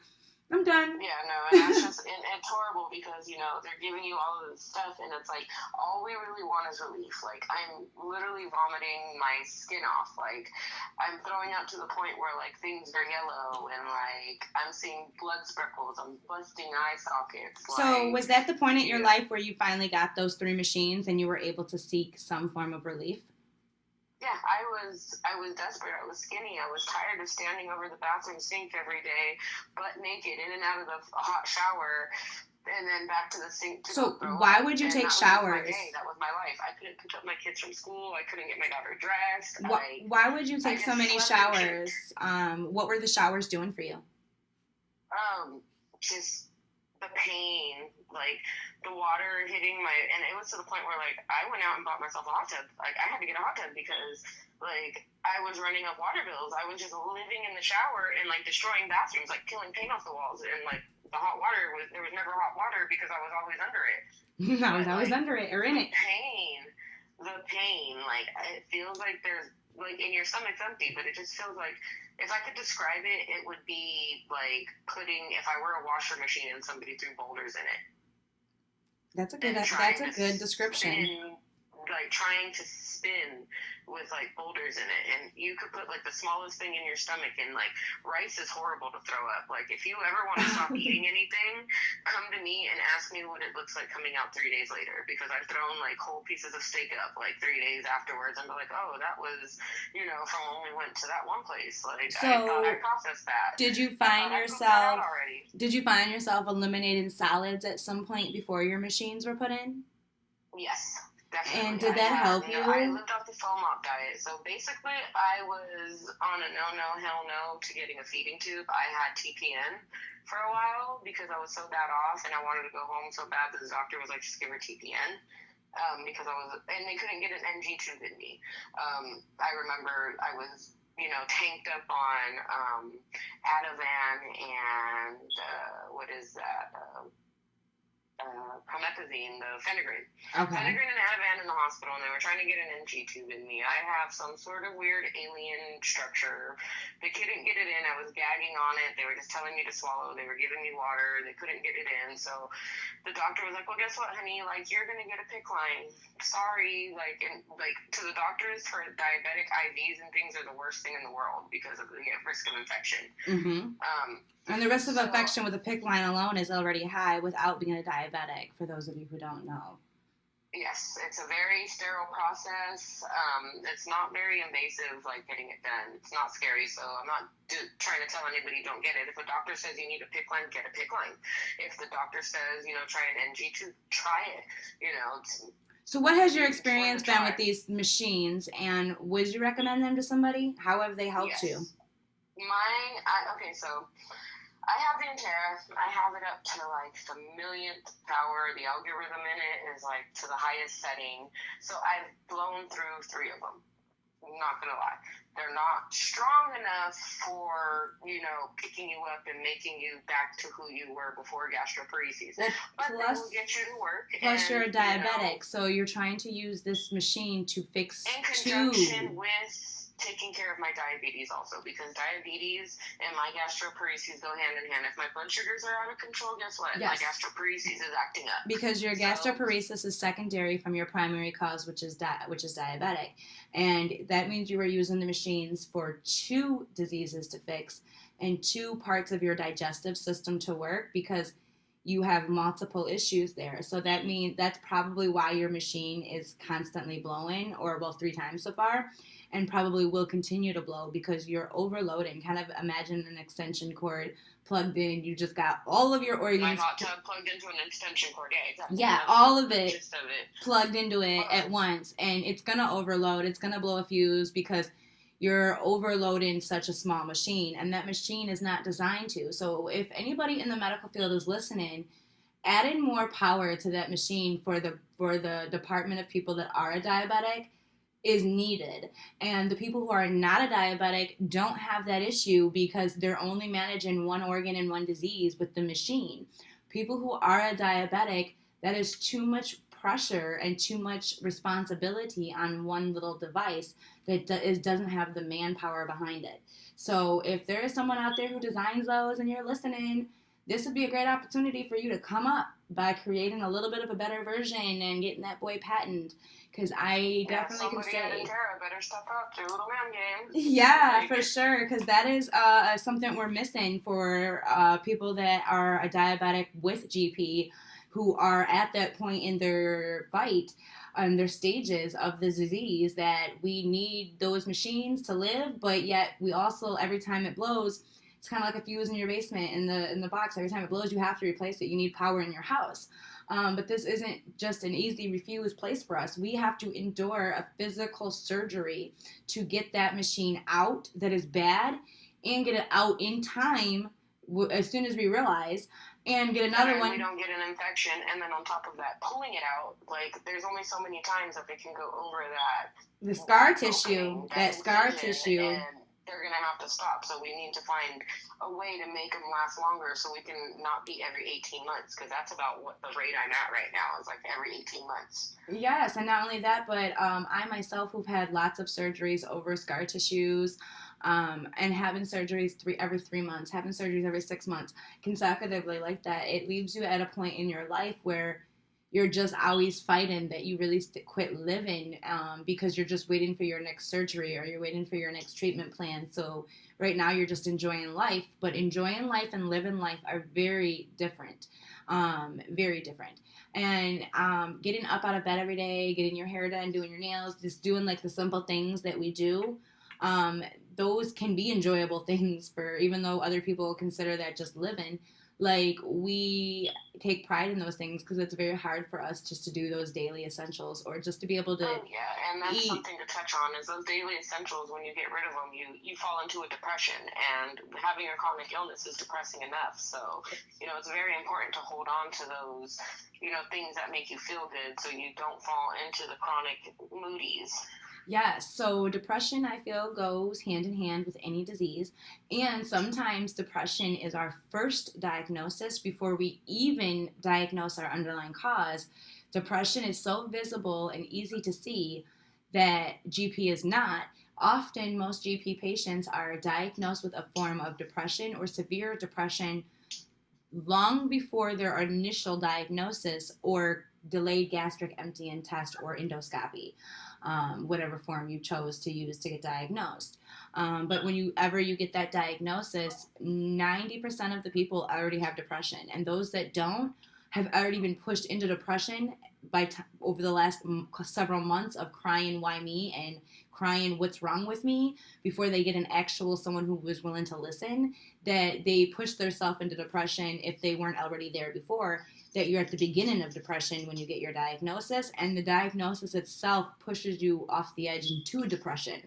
[SPEAKER 1] I'm done.
[SPEAKER 2] Yeah, no, and that's just, it's horrible because, they're giving you all of this stuff, and it's like, all we really want is relief. Like, I'm literally vomiting my skin off. Like, I'm throwing up to the point where, like, things are yellow, and, like, I'm seeing blood speckles, I'm busting eye sockets.
[SPEAKER 1] So, was that the point in your life where you finally got those 3 machines and you were able to seek some form of relief?
[SPEAKER 2] Yeah, I was desperate. I was skinny. I was tired of standing over the bathroom sink every day, butt naked, in and out of the hot shower, and then back to the sink.
[SPEAKER 1] So why would you take showers?
[SPEAKER 2] That was my life. I couldn't pick up my kids from school. I couldn't get my daughter dressed.
[SPEAKER 1] Why would you take so many showers? What were the showers doing for you?
[SPEAKER 2] Just the pain, like the water hitting and it was to the point where like I went out and bought myself a hot tub. Like I had to get a hot tub because like I was running up water bills. I was just living in the shower and like destroying bathrooms, like peeling paint off the walls, and like the hot water there was never hot water because I was always under it.
[SPEAKER 1] I was always under it or in it.
[SPEAKER 2] The pain, like it feels like there's like in your stomach's empty, but it just feels like if I could describe it, it would be like if I were a washer machine and somebody threw boulders in it.
[SPEAKER 1] That's a good description.
[SPEAKER 2] Like trying to spin with like boulders in it, and you could put like the smallest thing in your stomach, and like rice is horrible to throw up. Like if you ever want to stop eating anything, come to me and ask me what it looks like coming out 3 days later, because I've thrown like whole pieces of steak up like 3 days afterwards and be like, oh, that was from when we went to that one place. Like so I thought I processed that.
[SPEAKER 1] Did you find yourself eliminating solids at some point before your machines were put in?
[SPEAKER 2] Yes. Definitely.
[SPEAKER 1] And did that help you?
[SPEAKER 2] I lived off the FOMOP diet. So basically, I was on a hell no to getting a feeding tube. I had TPN for a while because I was so bad off and I wanted to go home so bad that the doctor was like, just give her TPN. Because and they couldn't get an NG tube in me. I remember I was, tanked up on Ativan and what is that? promethazine, the Phenergan.
[SPEAKER 1] Okay.
[SPEAKER 2] Phenergan and Ativan in the hospital, and they were trying to get an NG tube in me. I have some sort of weird alien structure. They couldn't get it in. I was gagging on it. They were just telling me to swallow. They were giving me water. They couldn't get it in. So the doctor was like, well, guess what, honey? Like, you're going to get a PICC line. Sorry. Like, to the doctors, for diabetic IVs and things are the worst thing in the world because of the risk of infection.
[SPEAKER 1] Mm-hmm. And the risk of infection with a PICC line alone is already high without being a diabetic, for those of you who don't know.
[SPEAKER 2] Yes, it's a very sterile process. It's not very invasive, like getting it done. It's not scary, so I'm not trying to tell anybody don't get it. If a doctor says you need a PICC line, get a PICC line. If the doctor says, try an NG2, try it.
[SPEAKER 1] So what has your experience been with these machines, and would you recommend them to somebody? How have they helped you?
[SPEAKER 2] So I have the Intera. I have it up to like the millionth power. The algorithm in it is like to the highest setting. So I've blown through 3 of them. I'm not going to lie. They're not strong enough for, picking you up and making you back to who you were before gastroparesis.
[SPEAKER 1] Well,
[SPEAKER 2] but they will get you to work.
[SPEAKER 1] Plus, you're a diabetic, so you're trying to use this machine to fix
[SPEAKER 2] in conjunction with taking care of my diabetes also, because diabetes and my gastroparesis go hand in hand. If my blood sugars are out of control, guess what? Yes. My gastroparesis is acting up.
[SPEAKER 1] Because your gastroparesis is secondary from your primary cause, which is diabetic. And that means you are using the machines for 2 diseases to fix and 2 parts of your digestive system to work, because you have multiple issues there. So that means that's probably why your machine is constantly blowing, or 3 times so far, and probably will continue to blow because you're overloading. Kind of imagine an extension cord plugged in, and you just got all of your organs.
[SPEAKER 2] My hot tub plugged into an extension cord, exactly.
[SPEAKER 1] Yeah, all of it plugged into it at once, and it's gonna overload. It's gonna blow a fuse because you're overloading such a small machine, and that machine is not designed to. So if anybody in the medical field is listening, adding more power to that machine for the department of people that are a diabetic is needed. And the people who are not a diabetic don't have that issue because they're only managing one organ and one disease with the machine. People who are a diabetic, that is too much pressure and too much responsibility on one little device that doesn't have the manpower behind it. So if there is someone out there who designs those and you're listening, this would be a great opportunity for you to come up by creating a little bit of a better version and getting that boy patented. Because I definitely can say,
[SPEAKER 2] somebody at Intera better step up to a little man game.
[SPEAKER 1] Yeah, for sure. Because that is something we're missing for people that are a diabetic with GP, who are at that point in their fight and their stages of the disease, that we need those machines to live, but yet we also, every time it blows, it's kind of like a fuse in your basement in the box. Every time it blows, you have to replace it. You need power in your house. But this isn't just an easy refuse place for us. We have to endure a physical surgery to get that machine out that is bad, and get it out in time as soon as we realize, and get another one.
[SPEAKER 2] We don't get an infection, and then on top of that, pulling it out, like, there's only so many times that they can go over that.
[SPEAKER 1] The scar tissue, that scar tissue.
[SPEAKER 2] And they're going to have to stop. So we need to find a way to make them last longer so we can not be every 18 months, because that's about what the rate I'm at right now is, like every 18 months.
[SPEAKER 1] Yes, and not only that, but I myself who've had lots of surgeries over scar tissues, and having surgeries every 3 months, having surgeries every 6 months, consecutively like that, it leaves you at a point in your life where you're just always fighting that you really quit living, because you're just waiting for your next surgery or you're waiting for your next treatment plan. So right now you're just enjoying life, but enjoying life and living life are very different, very different. And getting up out of bed every day, getting your hair done, doing your nails, just doing like the simple things that we do, those can be enjoyable things for, even though other people consider that just living. Like, we take pride in those things because it's very hard for us just to do those daily essentials, or just to be able to
[SPEAKER 2] and that's something to touch on, is those daily essentials. When you get rid of them, you fall into a depression, and having a chronic illness is depressing enough. So, it's very important to hold on to those, things that make you feel good, so you don't fall into the chronic moodies.
[SPEAKER 1] Yes, so depression, I feel, goes hand in hand with any disease. And sometimes depression is our first diagnosis before we even diagnose our underlying cause. Depression is so visible and easy to see that GP is not. Often, most GP patients are diagnosed with a form of depression or severe depression long before their initial diagnosis or delayed gastric emptying test or endoscopy, whatever form you chose to use to get diagnosed. But whenever you get that diagnosis, 90% of the people already have depression, and those that don't have already been pushed into depression over the last several months of crying why me and crying what's wrong with me before they get an actual someone who was willing to listen, that they push themselves into depression if they weren't already there before, that you're at the beginning of depression when you get your diagnosis, and the diagnosis itself pushes you off the edge into depression.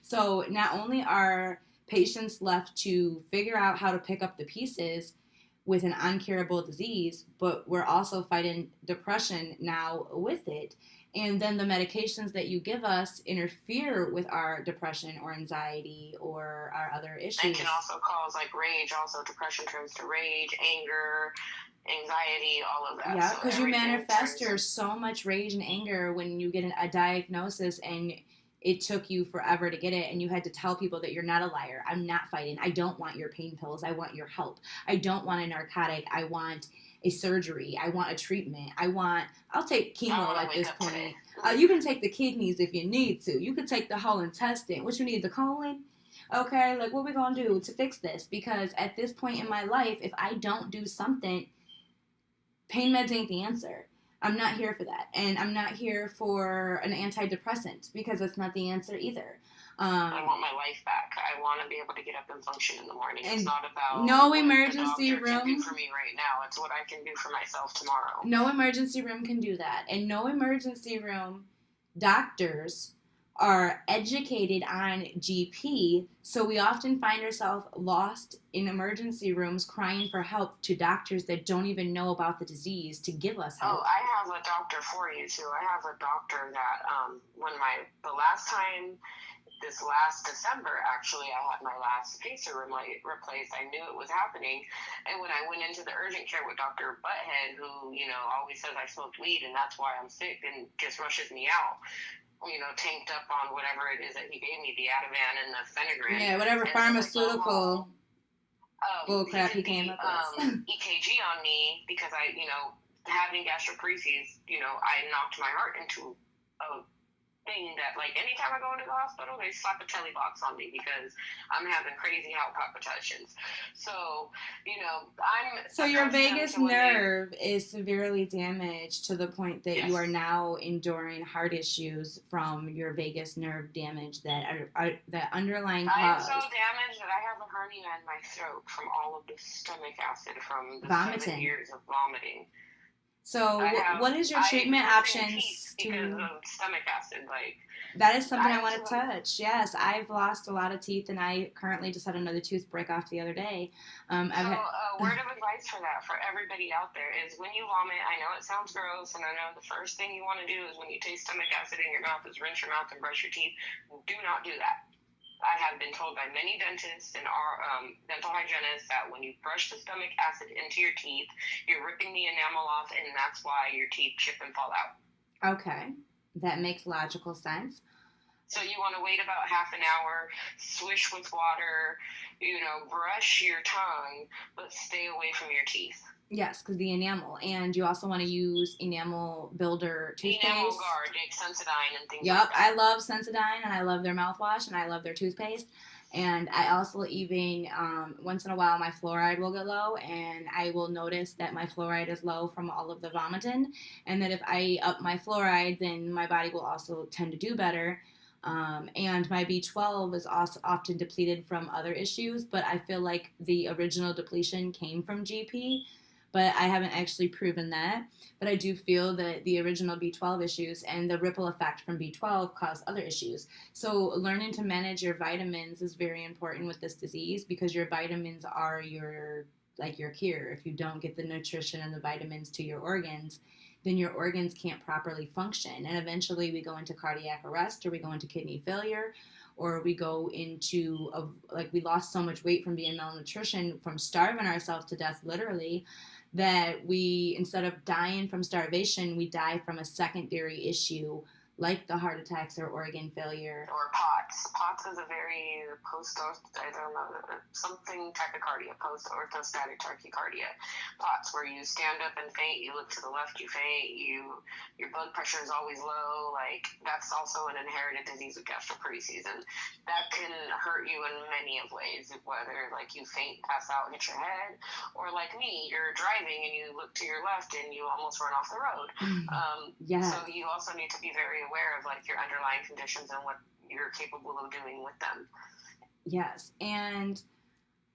[SPEAKER 1] So not only are patients left to figure out how to pick up the pieces with an uncurable disease, but we're also fighting depression now with it. And then the medications that you give us interfere with our depression or anxiety or our other issues.
[SPEAKER 2] And can also cause like rage. Also, depression turns to rage, anger, anxiety, all of that.
[SPEAKER 1] Yeah, because
[SPEAKER 2] so
[SPEAKER 1] you manifest so much rage and anger when you get a diagnosis and it took you forever to get it, and you had to tell people that you're not a liar. I'm not fighting. I don't want your pain pills. I want your help. I don't want a narcotic. I want a surgery. I want a treatment. I'll take chemo at this point. You can take the kidneys if you need to. You can take the whole intestine. What you need, the colon? Okay, like what we gonna do to fix this? Because at this point in my life, if I don't do something, pain meds ain't the answer. I'm not here for that. And I'm not here for an antidepressant because that's not the answer either.
[SPEAKER 2] I want my life back. I want to be able to get up and function in the morning. It's not about
[SPEAKER 1] no emergency room
[SPEAKER 2] can do for me right now. It's what I can do for myself tomorrow.
[SPEAKER 1] No emergency room can do that. And no emergency room doctors are educated on GP, so we often find ourselves lost in emergency rooms crying for help to doctors that don't even know about the disease to give us help.
[SPEAKER 2] Oh, I have a doctor for you too. I have a doctor that the last time, this last December, actually, I had my last pacer replaced. I knew it was happening. And when I went into the urgent care with Dr. Butthead, who, always says I smoked weed and that's why I'm sick and just rushes me out, tanked up on whatever it is that he gave me, the Ativan and the Phenegrin.
[SPEAKER 1] Yeah, whatever pharmaceutical bullcrap he came up with.
[SPEAKER 2] EKG on me because I, having gastroparesis, I knocked my heart into a thing that, like, anytime I go into the hospital, they slap a telly box on me because I'm having crazy heart palpitations. So,
[SPEAKER 1] So your vagus nerve is severely damaged to the point that you are now enduring heart issues from your vagus nerve damage that are the underlying cause.
[SPEAKER 2] I'm so damaged that I have a hernia in my throat from all of the stomach acid from the
[SPEAKER 1] vomiting.
[SPEAKER 2] 7 years of vomiting.
[SPEAKER 1] So what is your treatment options
[SPEAKER 2] because of stomach acid? Like,
[SPEAKER 1] that is something I want to touch. Yes, I've lost a lot of teeth, and I currently just had another tooth break off the other day.
[SPEAKER 2] Word of advice for that, for everybody out there, is when you vomit, I know it sounds gross, and I know the first thing you want to do is when you taste stomach acid in your mouth is rinse your mouth and brush your teeth. Do not do that. I have been told by many dentists and dental hygienists that when you brush the stomach acid into your teeth, you're ripping the enamel off, and that's why your teeth chip and fall out.
[SPEAKER 1] Okay, that makes logical sense.
[SPEAKER 2] So you want to wait about half an hour, swish with water, brush your tongue, but stay away from your teeth.
[SPEAKER 1] Yes, because the enamel. And you also want to use enamel builder toothpaste.
[SPEAKER 2] Enamel guard, Sensodyne and things
[SPEAKER 1] like
[SPEAKER 2] that.
[SPEAKER 1] I love Sensodyne, and I love their mouthwash, and I love their toothpaste. And I also even, once in a while, my fluoride will get low, and I will notice that my fluoride is low from all of the vomiting, and that if I up my fluoride, then my body will also tend to do better. And my B12 is also often depleted from other issues, but I feel like the original depletion came from GP, but I haven't actually proven that. But I do feel that the original B12 issues and the ripple effect from B12 cause other issues. So learning to manage your vitamins is very important with this disease because your vitamins are your cure. If you don't get the nutrition and the vitamins to your organs, then your organs can't properly function. And eventually we go into cardiac arrest, or we go into kidney failure, or we go into, we lost so much weight from being malnutrition, from starving ourselves to death, literally, that we, instead of dying from starvation, we die from a secondary issue like the heart attacks or organ failure.
[SPEAKER 2] Or POTS. POTS is a very something tachycardia, post-orthostatic tachycardia. POTS, where you stand up and faint, you look to the left, you faint, your blood pressure is always low. Like, that's also an inherited disease with gastroparesis, and that can hurt you in many of ways, whether like you faint, pass out, hit your head, or like me, you're driving and you look to your left and you almost run off the road. So you also need to be very aware of like your underlying conditions and what you're capable of doing with them.
[SPEAKER 1] Yes, and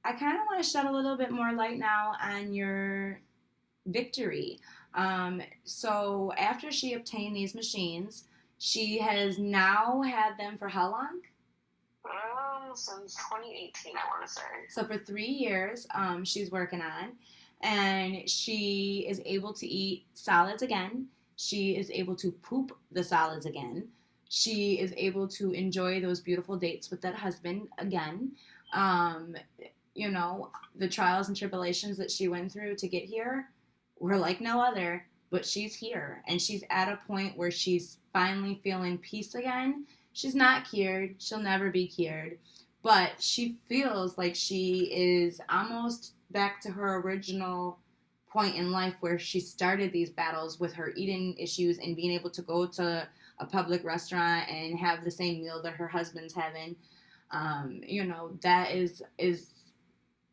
[SPEAKER 1] I kind of want to shed a little bit more light now on your victory. So after she obtained these machines, she has now had them for how long?
[SPEAKER 2] Since 2018, I want to say.
[SPEAKER 1] So for 3 years, she's working on, and she is able to eat solids again. She is able to poop the solids again. She is able to enjoy those beautiful dates with that husband again. You know, the trials and tribulations that she went through to get here were like no other, but she's here, and she's at a point where she's finally feeling peace again. She's not cured. She'll never be cured, but she feels like she is almost back to her original point in life where she started these battles with her eating issues and being able to go to a public restaurant and have the same meal that her husband's having. You know, that is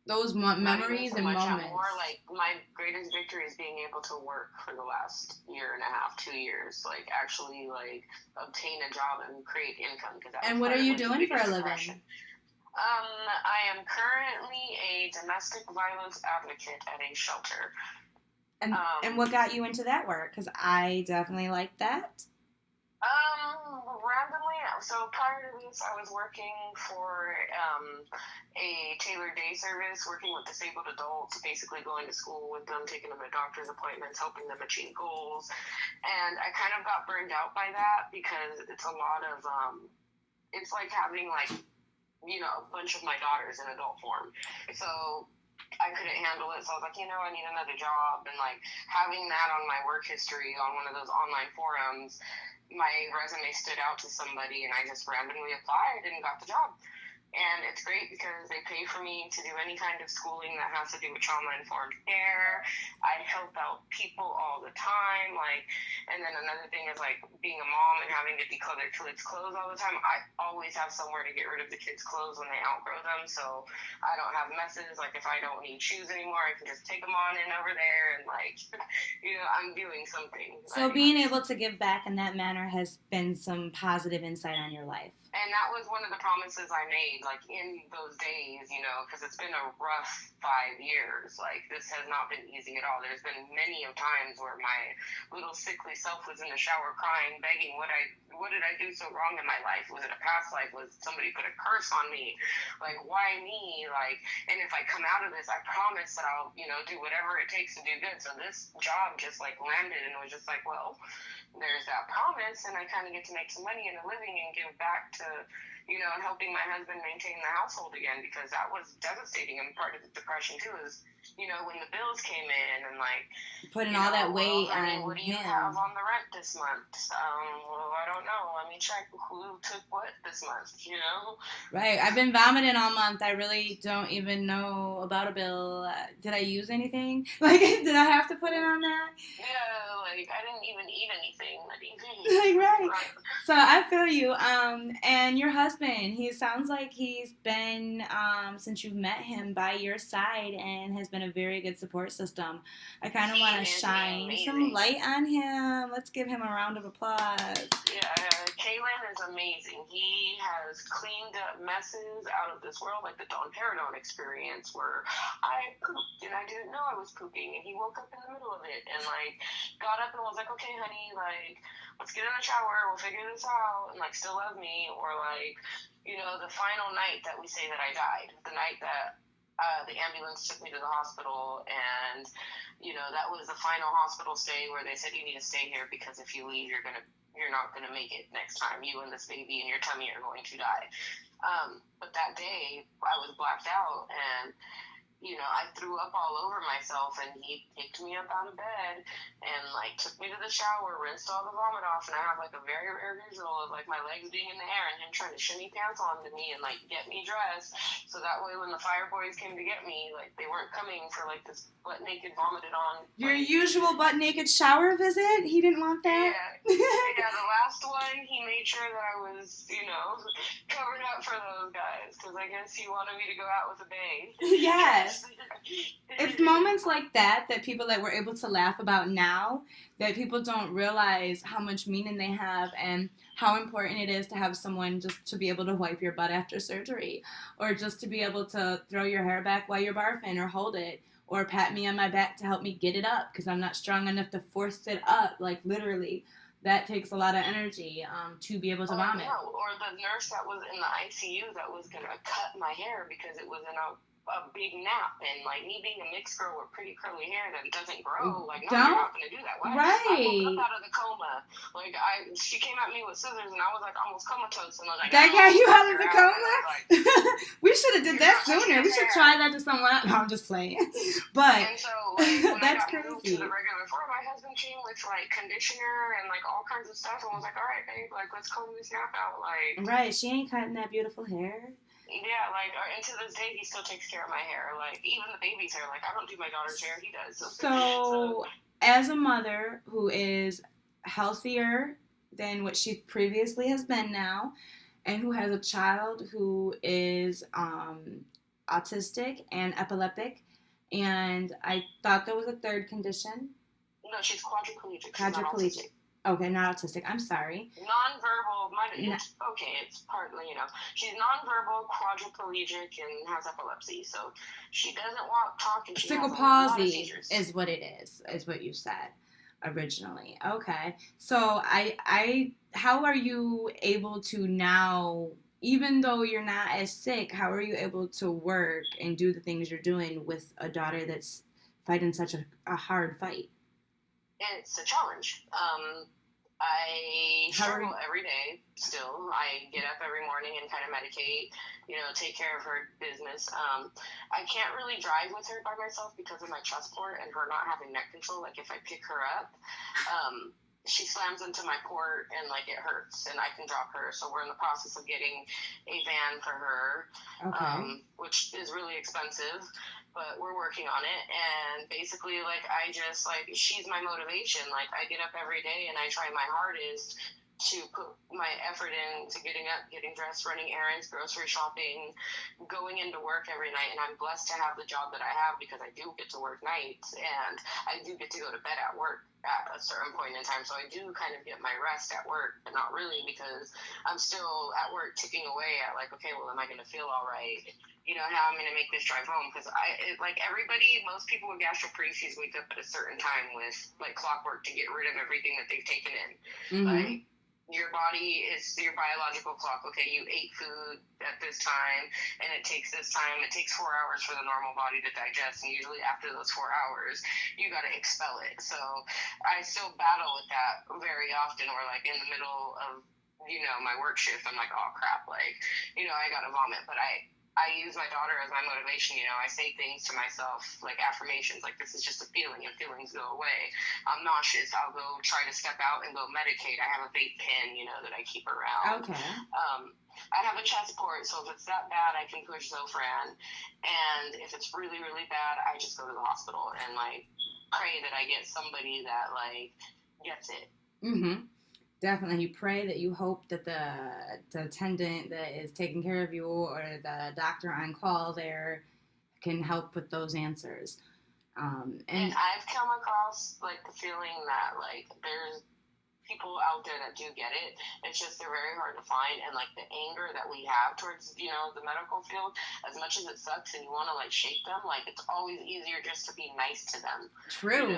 [SPEAKER 1] those memories and moments.
[SPEAKER 2] More like my greatest victory is being able to work for the last year and a half, 2 years, like actually like obtain a job and create income.
[SPEAKER 1] And what are you doing for a living?
[SPEAKER 2] I am currently a domestic violence advocate at a shelter.
[SPEAKER 1] And what got you into that work? Because I definitely like that.
[SPEAKER 2] Randomly, so prior to this, I was working for a tailored day service, working with disabled adults, basically going to school with them, taking them to doctor's appointments, helping them achieve goals. And I kind of got burned out by that because it's a lot of, it's like having like, you know, a bunch of my daughters in adult form. So I couldn't handle it, so I was like, you know, I need another job. And like having that on my work history on one of those online forums, my resume stood out to somebody, and I just randomly applied and got the job. And it's great because they pay for me to do any kind of schooling that has to do with trauma-informed care. I help out people all the time. Like, and then another thing is like being a mom and having to declutter their kids' clothes all the time. I always have somewhere to get rid of the kids' clothes when they outgrow them, so I don't have messes. Like if I don't need shoes anymore, I can just take them on in over there, and like, you know, I'm doing something.
[SPEAKER 1] So being able to give back in that manner has been some positive insight on your life.
[SPEAKER 2] And that was one of the promises I made, like, in those days, you know, because it's been a rough 5 years. Like, this has not been easy at all. There's been many of times where my little sickly self was in the shower crying, begging, what did I do so wrong in my life? Was it a past life? Was somebody put a curse on me? Like, why me? Like, and if I come out of this, I promise that I'll, you know, do whatever it takes to do good. So this job just, like, landed, and it was just like, well, there's that promise, and I kind of get to make some money and a living and give back to, you know, and helping my husband maintain the household again, because that was devastating. And part of the depression too is, you know, when the bills came in and like
[SPEAKER 1] putting all that weight on
[SPEAKER 2] what do you have on the rent this month? Well, I don't know. Let me check who took what this month, you know?
[SPEAKER 1] Right. I've been vomiting all month. I really don't even know about a bill. Did I use anything? Like, did I have to put it on that?
[SPEAKER 2] Yeah, like I didn't even eat anything.
[SPEAKER 1] Like, right. So I feel you. And your husband, he sounds like he's been, since you've met him, by your side and has been a very good support system. I kind of want to shine some light on him. Let's give him a round of applause.
[SPEAKER 2] Yeah, Kaylin is amazing. He has cleaned up messes out of this world, like the Dawn Paradone experience where I pooped and I didn't know I was pooping, and he woke up in the middle of it and like got up and was like, okay, honey, like, let's get in the shower, we'll figure this out, and like still love me. Or like, you know, the final night that we say that I died, the night that the ambulance took me to the hospital, and that was the final hospital stay where they said you need to stay here because if you leave, you're not gonna make it next time. You and this baby in your tummy are going to die. But that day I was blacked out, and I threw up all over myself, and he picked me up out of bed and, took me to the shower, rinsed all the vomit off, and I have, a very rare visual of, my legs being in the air and him trying to shimmy pants onto me and, get me dressed, so that way when the fire boys came to get me, they weren't coming for, this butt-naked, vomited-on...
[SPEAKER 1] Your usual butt-naked shower visit? He didn't want that?
[SPEAKER 2] Yeah, the last one, he made sure that I was, covered up for those guys, because I guess he wanted me to go out with a bang.
[SPEAKER 1] Yes. It's moments like that people that we're able to laugh about now that people don't realize how much meaning they have and how important it is to have someone just to be able to wipe your butt after surgery, or just to be able to throw your hair back while you're barfing, or hold it, or pat me on my back to help me get it up because I'm not strong enough to force it up, literally. That takes a lot of energy to be able to vomit.
[SPEAKER 2] Yeah. Or the nurse that was in the ICU that was going to cut my hair because it was in a big nap, and me being a mixed girl with pretty curly hair that doesn't grow, no, you're not going to do that. Why?
[SPEAKER 1] Right.
[SPEAKER 2] I woke up out of the coma. She came at me with scissors, and I was almost comatose, and I was like,
[SPEAKER 1] that got you out of the coma? We should have did that sooner. We should try that to someone else. No, I'm just playing. But
[SPEAKER 2] and so when
[SPEAKER 1] that's
[SPEAKER 2] I got
[SPEAKER 1] crazy.
[SPEAKER 2] moved to the regular floor, my husband came with conditioner and all kinds of stuff, and was like, all right, babe, let's comb this nap out.
[SPEAKER 1] Right, she ain't cutting that beautiful hair.
[SPEAKER 2] Yeah, and to this day, he still takes care of my hair. Even the baby's hair. I don't do my daughter's hair, he does.
[SPEAKER 1] So, as a mother who is healthier than what she previously has been now, and who has a child who is autistic and epileptic, and I thought there was a third condition.
[SPEAKER 2] No, she's quadriplegic. Quadriplegic.
[SPEAKER 1] Okay, not autistic. I'm sorry.
[SPEAKER 2] Nonverbal. It's partly, she's nonverbal, quadriplegic, and has epilepsy. So she doesn't walk, talk, and she has a lot of seizures.
[SPEAKER 1] Is what it is what you said originally. Okay. So how are you able to now, even though you're not as sick, how are you able to work and do the things you're doing with a daughter that's fighting such a hard fight?
[SPEAKER 2] It's a challenge. I struggle every day still. I get up every morning and kind of medicate, take care of her business. I can't really drive with her by myself because of my chest port and her not having neck control. If I pick her up, she slams into my port and it hurts, and I can drop her. So we're in the process of getting a van for her, which is really expensive. But we're working on it, and basically, I just, she's my motivation. I get up every day, and I try my hardest to put my effort into getting up, getting dressed, running errands, grocery shopping, going into work every night. And I'm blessed to have the job that I have because I do get to work nights, and I do get to go to bed at work at a certain point in time. So I do kind of get my rest at work, but not really, because I'm still at work ticking away at okay, well, am I going to feel all right? How I'm going to make this drive home, because everybody, most people with gastroparesis wake up at a certain time with clockwork to get rid of everything that they've taken in.
[SPEAKER 1] Mm-hmm.
[SPEAKER 2] Your body is your biological clock. Okay, you ate food at this time, and it takes this time. It takes 4 hours for the normal body to digest, and usually after those 4 hours, you got to expel it. So I still battle with that very often, or in the middle of my work shift, I'm like, oh crap, I gotta vomit, but I use my daughter as my motivation. I say things to myself, affirmations, this is just a feeling, and feelings go away. I'm nauseous, I'll go try to step out and go medicate. I have a vape pen, that I keep around.
[SPEAKER 1] Okay.
[SPEAKER 2] I have a chest port, so if it's that bad, I can push Zofran. And if it's really, really bad, I just go to the hospital and, pray that I get somebody that, gets it.
[SPEAKER 1] Mm-hmm. Definitely. You pray that you hope that the attendant that is taking care of you or the doctor on call there can help with those answers. And
[SPEAKER 2] I've come across, the feeling that, there's people out there that do get it. It's just they're very hard to find. And, the anger that we have towards, the medical field, as much as it sucks and you want to, shake them, it's always easier just to be nice to them.
[SPEAKER 1] True.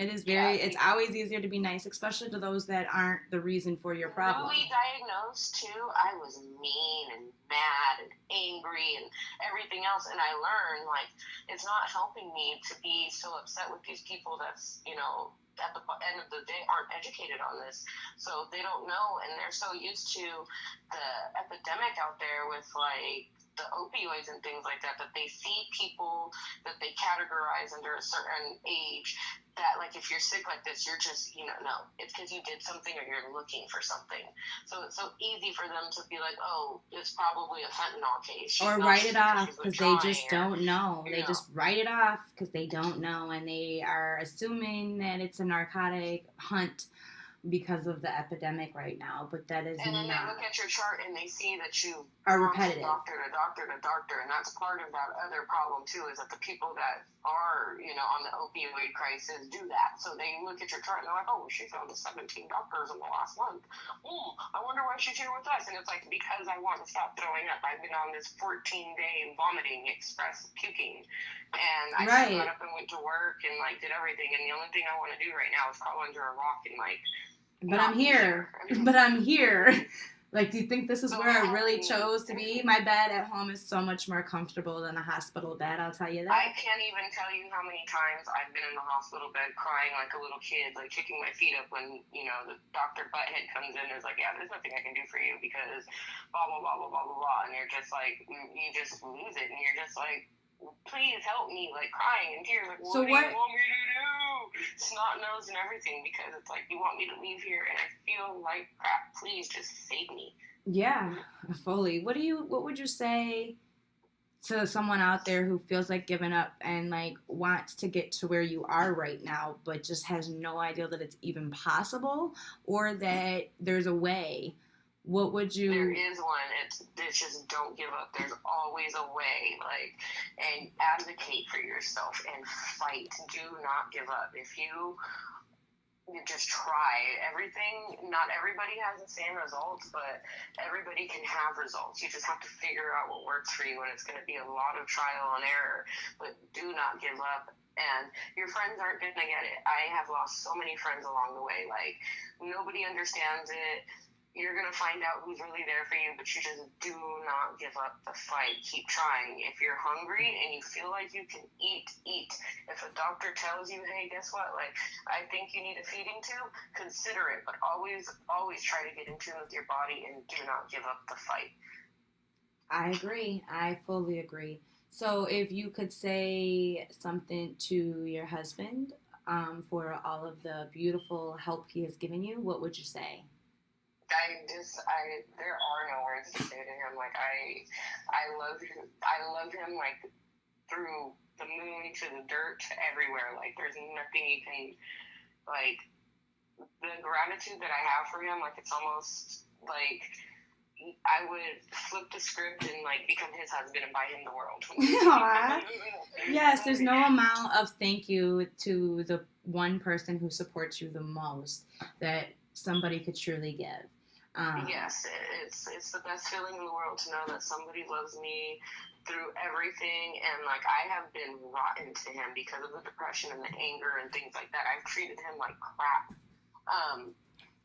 [SPEAKER 1] It is it's always easier to be nice, especially to those that aren't the reason for your problem.
[SPEAKER 2] Newly diagnosed, too, I was mean and mad and angry and everything else. And I learned, like, it's not helping me to be so upset with these people that's, you know, at the end of the day aren't educated on this. So they don't know, and they're so used to the epidemic out there with, like, the opioids and things like that they see people that they categorize under a certain age that, like, if you're sick like this, you're just, you know, no, it's because you did something or you're looking for something. So it's so easy for them to be like, oh, it's probably a fentanyl case.
[SPEAKER 1] Or write it off because they just don't know. They just write it off because they don't know, and they are assuming that it's a narcotic hunt because of the epidemic right now, but that is not.
[SPEAKER 2] And then they look at your chart and they see that you
[SPEAKER 1] are repetitive.
[SPEAKER 2] Doctor to doctor to doctor, and that's part of that other problem too, is that the people that are, you know, on the opioid crisis do that. So they look at your chart and they're like, oh, she found 17 doctors in the last month. I wonder why she's here with us. And it's like, because I want to stop throwing up. I've been on this 14-day vomiting express puking. And I still got up and went to work and, like, did everything. And the only thing I want to do right now is crawl under a rock and, like,
[SPEAKER 1] but I'm here. But I'm here. Like, do you think this is where I really chose to be? My bed at home is so much more comfortable than a hospital bed, I'll tell you that.
[SPEAKER 2] I can't even tell you how many times I've been in the hospital bed crying like a little kid, like kicking my feet up when, you know, the Dr. Butthead comes in and is like, yeah, there's nothing I can do for you because blah, blah, blah, blah, blah, blah, blah. And you're just like, you just lose it. And you're just like, please help me, like, crying in tears, like, what do you want me to do? Snot nose and everything, because it's like, you want me to leave here and I feel like crap. Please just save me.
[SPEAKER 1] Yeah, fully. What would you say to someone out there who feels like giving up and, like, wants to get to where you are right now, but just has no idea that it's even possible or that there's a way? What would you...
[SPEAKER 2] There is one. It's just don't give up. There's always a way. Like, and advocate for yourself and fight. Do not give up. If you just try everything, not everybody has the same results, but everybody can have results. You just have to figure out what works for you, and it's going to be a lot of trial and error. But do not give up. And your friends aren't going to get it. I have lost so many friends along the way. Like, nobody understands it. You're going to find out who's really there for you, but you just do not give up the fight. Keep trying. If you're hungry and you feel like you can eat. If a doctor tells you, hey, guess what? Like, I think you need a feeding tube, consider it. But always try to get in tune with your body and do not give up the fight.
[SPEAKER 1] I agree. I fully agree. So if you could say something to your husband for all of the beautiful help he has given you, what would you say?
[SPEAKER 2] There are no words to say to him. Like, I love him, like, through the moon to the dirt to everywhere. Like, there's nothing you can, like, the gratitude that I have for him, like, it's almost like I would flip the script and, like, become his husband and buy him the world.
[SPEAKER 1] Yes, there's no amount of thank you to the one person who supports you the most that somebody could truly give.
[SPEAKER 2] Yes, it's the best feeling in the world to know that somebody loves me through everything, and, like, I have been rotten to him because of the depression and the anger and things like that. I've treated him like crap.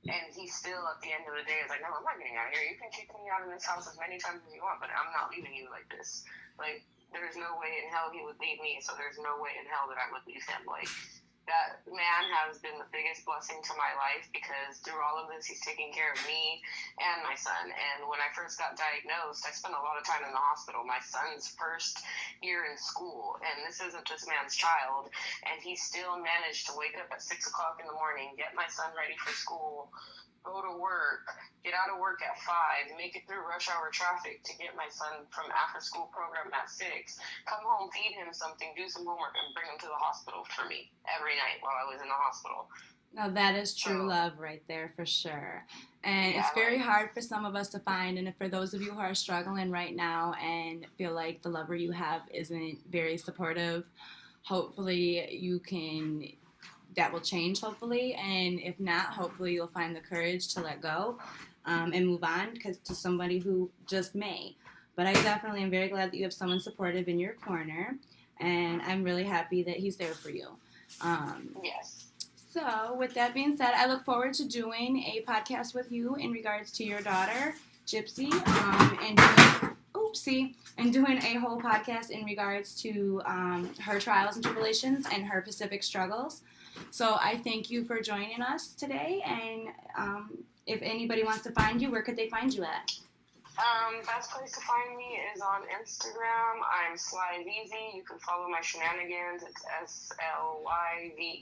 [SPEAKER 2] And he still, at the end of the day, is like, no, I'm not getting out of here. You can kick me out of this house as many times as you want, but I'm not leaving you like this. Like, there's no way in hell he would leave me, so there's no way in hell that I would leave him. Like, that man has been the biggest blessing to my life because through all of this, he's taking care of me and my son. And when I first got diagnosed, I spent a lot of time in the hospital. My son's first year in school, and this isn't this man's child, and he still managed to wake up at 6 o'clock in the morning, get my son ready for school, go to work, get out of work at 5, make it through rush hour traffic to get my son from after school program at 6, come home, feed him something, do some homework, and bring him to the hospital for me every night while I was in the hospital.
[SPEAKER 1] Now that is true love right there for sure. And it's very hard for some of us to find, and for those of you who are struggling right now and feel like the lover you have isn't very supportive, hopefully that will change, hopefully, and if not, hopefully you'll find the courage to let go and move on to somebody who just may. But I definitely am very glad that you have someone supportive in your corner, and I'm really happy that he's there for you.
[SPEAKER 2] Yes.
[SPEAKER 1] So, with that being said, I look forward to doing a podcast with you in regards to your daughter, Gypsy, and doing a whole podcast in regards to her trials and tribulations and her Pacific struggles. So, I thank you for joining us today. And if anybody wants to find you, where could they find you at?
[SPEAKER 2] Best place to find me is on Instagram. I'm Slyveezy. You can follow my shenanigans. It's SLYVEEZY.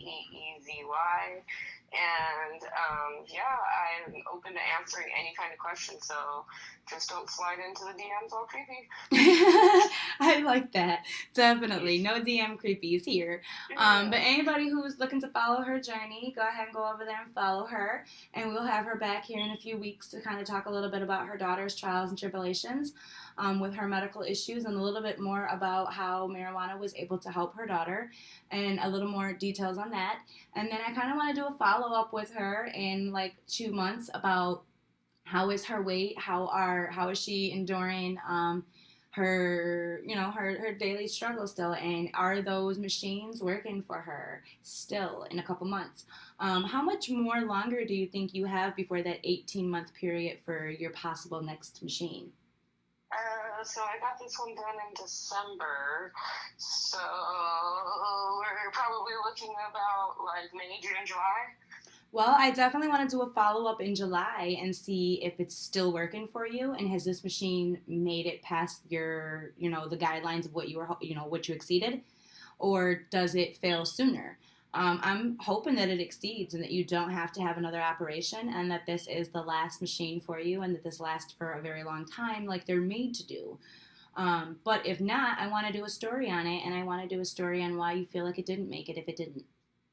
[SPEAKER 2] And I'm open to answering any kind of question. So just don't slide into the DMs all creepy.
[SPEAKER 1] I like that. Definitely. No DM creepies here. But anybody who's looking to follow her journey, go ahead and go over there and follow her. And we'll have her back here in a few weeks to kind of talk a little bit about her daughter's trials and tribulations with her medical issues, and a little bit more about how marijuana was able to help her daughter, and a little more details on that. And then I kind of want to do a follow-up with her in like 2 months about how is her weight, how is she enduring her daily struggle still, and are those machines working for her still in a couple months. How much more longer do you think you have before that 18-month period for your possible next machine?
[SPEAKER 2] So I got this one done in December, so we're probably looking about like May, June, July.
[SPEAKER 1] Well, I definitely want to do a follow-up in July and see if it's still working for you, and has this machine made it past your, the guidelines of what you were, what you exceeded, or does it fail sooner? I'm hoping that it exceeds and that you don't have to have another operation, and that this is the last machine for you, and that this lasts for a very long time like they're made to do. But if not, I want to do a story on it, and I want to do a story on why you feel like it didn't make it if it didn't.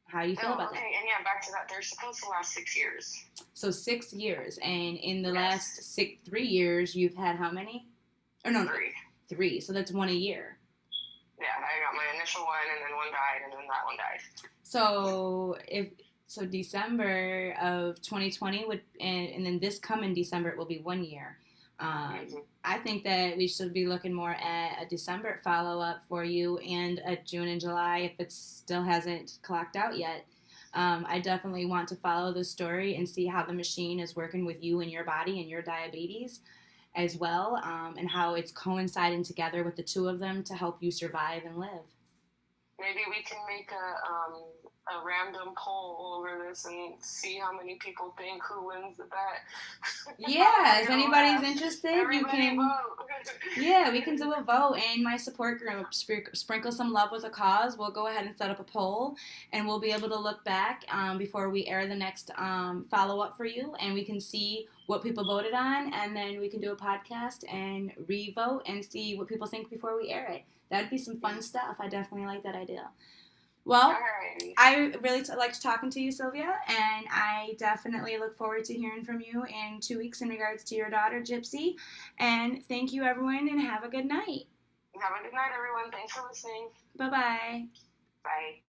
[SPEAKER 1] How you feel about that?
[SPEAKER 2] Okay, and yeah, back to that. They're supposed to last 6 years.
[SPEAKER 1] So 6 years, and in the last 3 years, you've had how many? Or no,
[SPEAKER 2] 3.
[SPEAKER 1] 3. So that's 1 a year.
[SPEAKER 2] Yeah, I got my initial one, and then one died, and then that one died.
[SPEAKER 1] So December of 2020 would, and then this coming December it will be 1 year. I think that we should be looking more at a December follow-up for you, and a June and July if it still hasn't clocked out yet. I definitely want to follow the story and see how the machine is working with you and your body and your diabetes as well, and how it's coinciding together with the two of them to help you survive and live.
[SPEAKER 2] Maybe we can make a random poll over this and see how many people think who wins the bet.
[SPEAKER 1] Yeah, if anybody's interested,
[SPEAKER 2] everybody
[SPEAKER 1] you can
[SPEAKER 2] vote.
[SPEAKER 1] Yeah, we can do a vote. And my support group, Sprinkle Some Love with a Cause, we'll go ahead and set up a poll, and we'll be able to look back before we air the next follow-up for you, and we can see what people voted on, and then we can do a podcast and re-vote and see what people think before we air it. That'd be some fun stuff. I definitely like that idea. Well, I really liked talking to you, Sylvia, and I definitely look forward to hearing from you in 2 weeks in regards to your daughter, Gypsy. And thank you, everyone, and have a good night.
[SPEAKER 2] Have a good night, everyone. Thanks for listening.
[SPEAKER 1] Bye-bye.
[SPEAKER 2] Bye.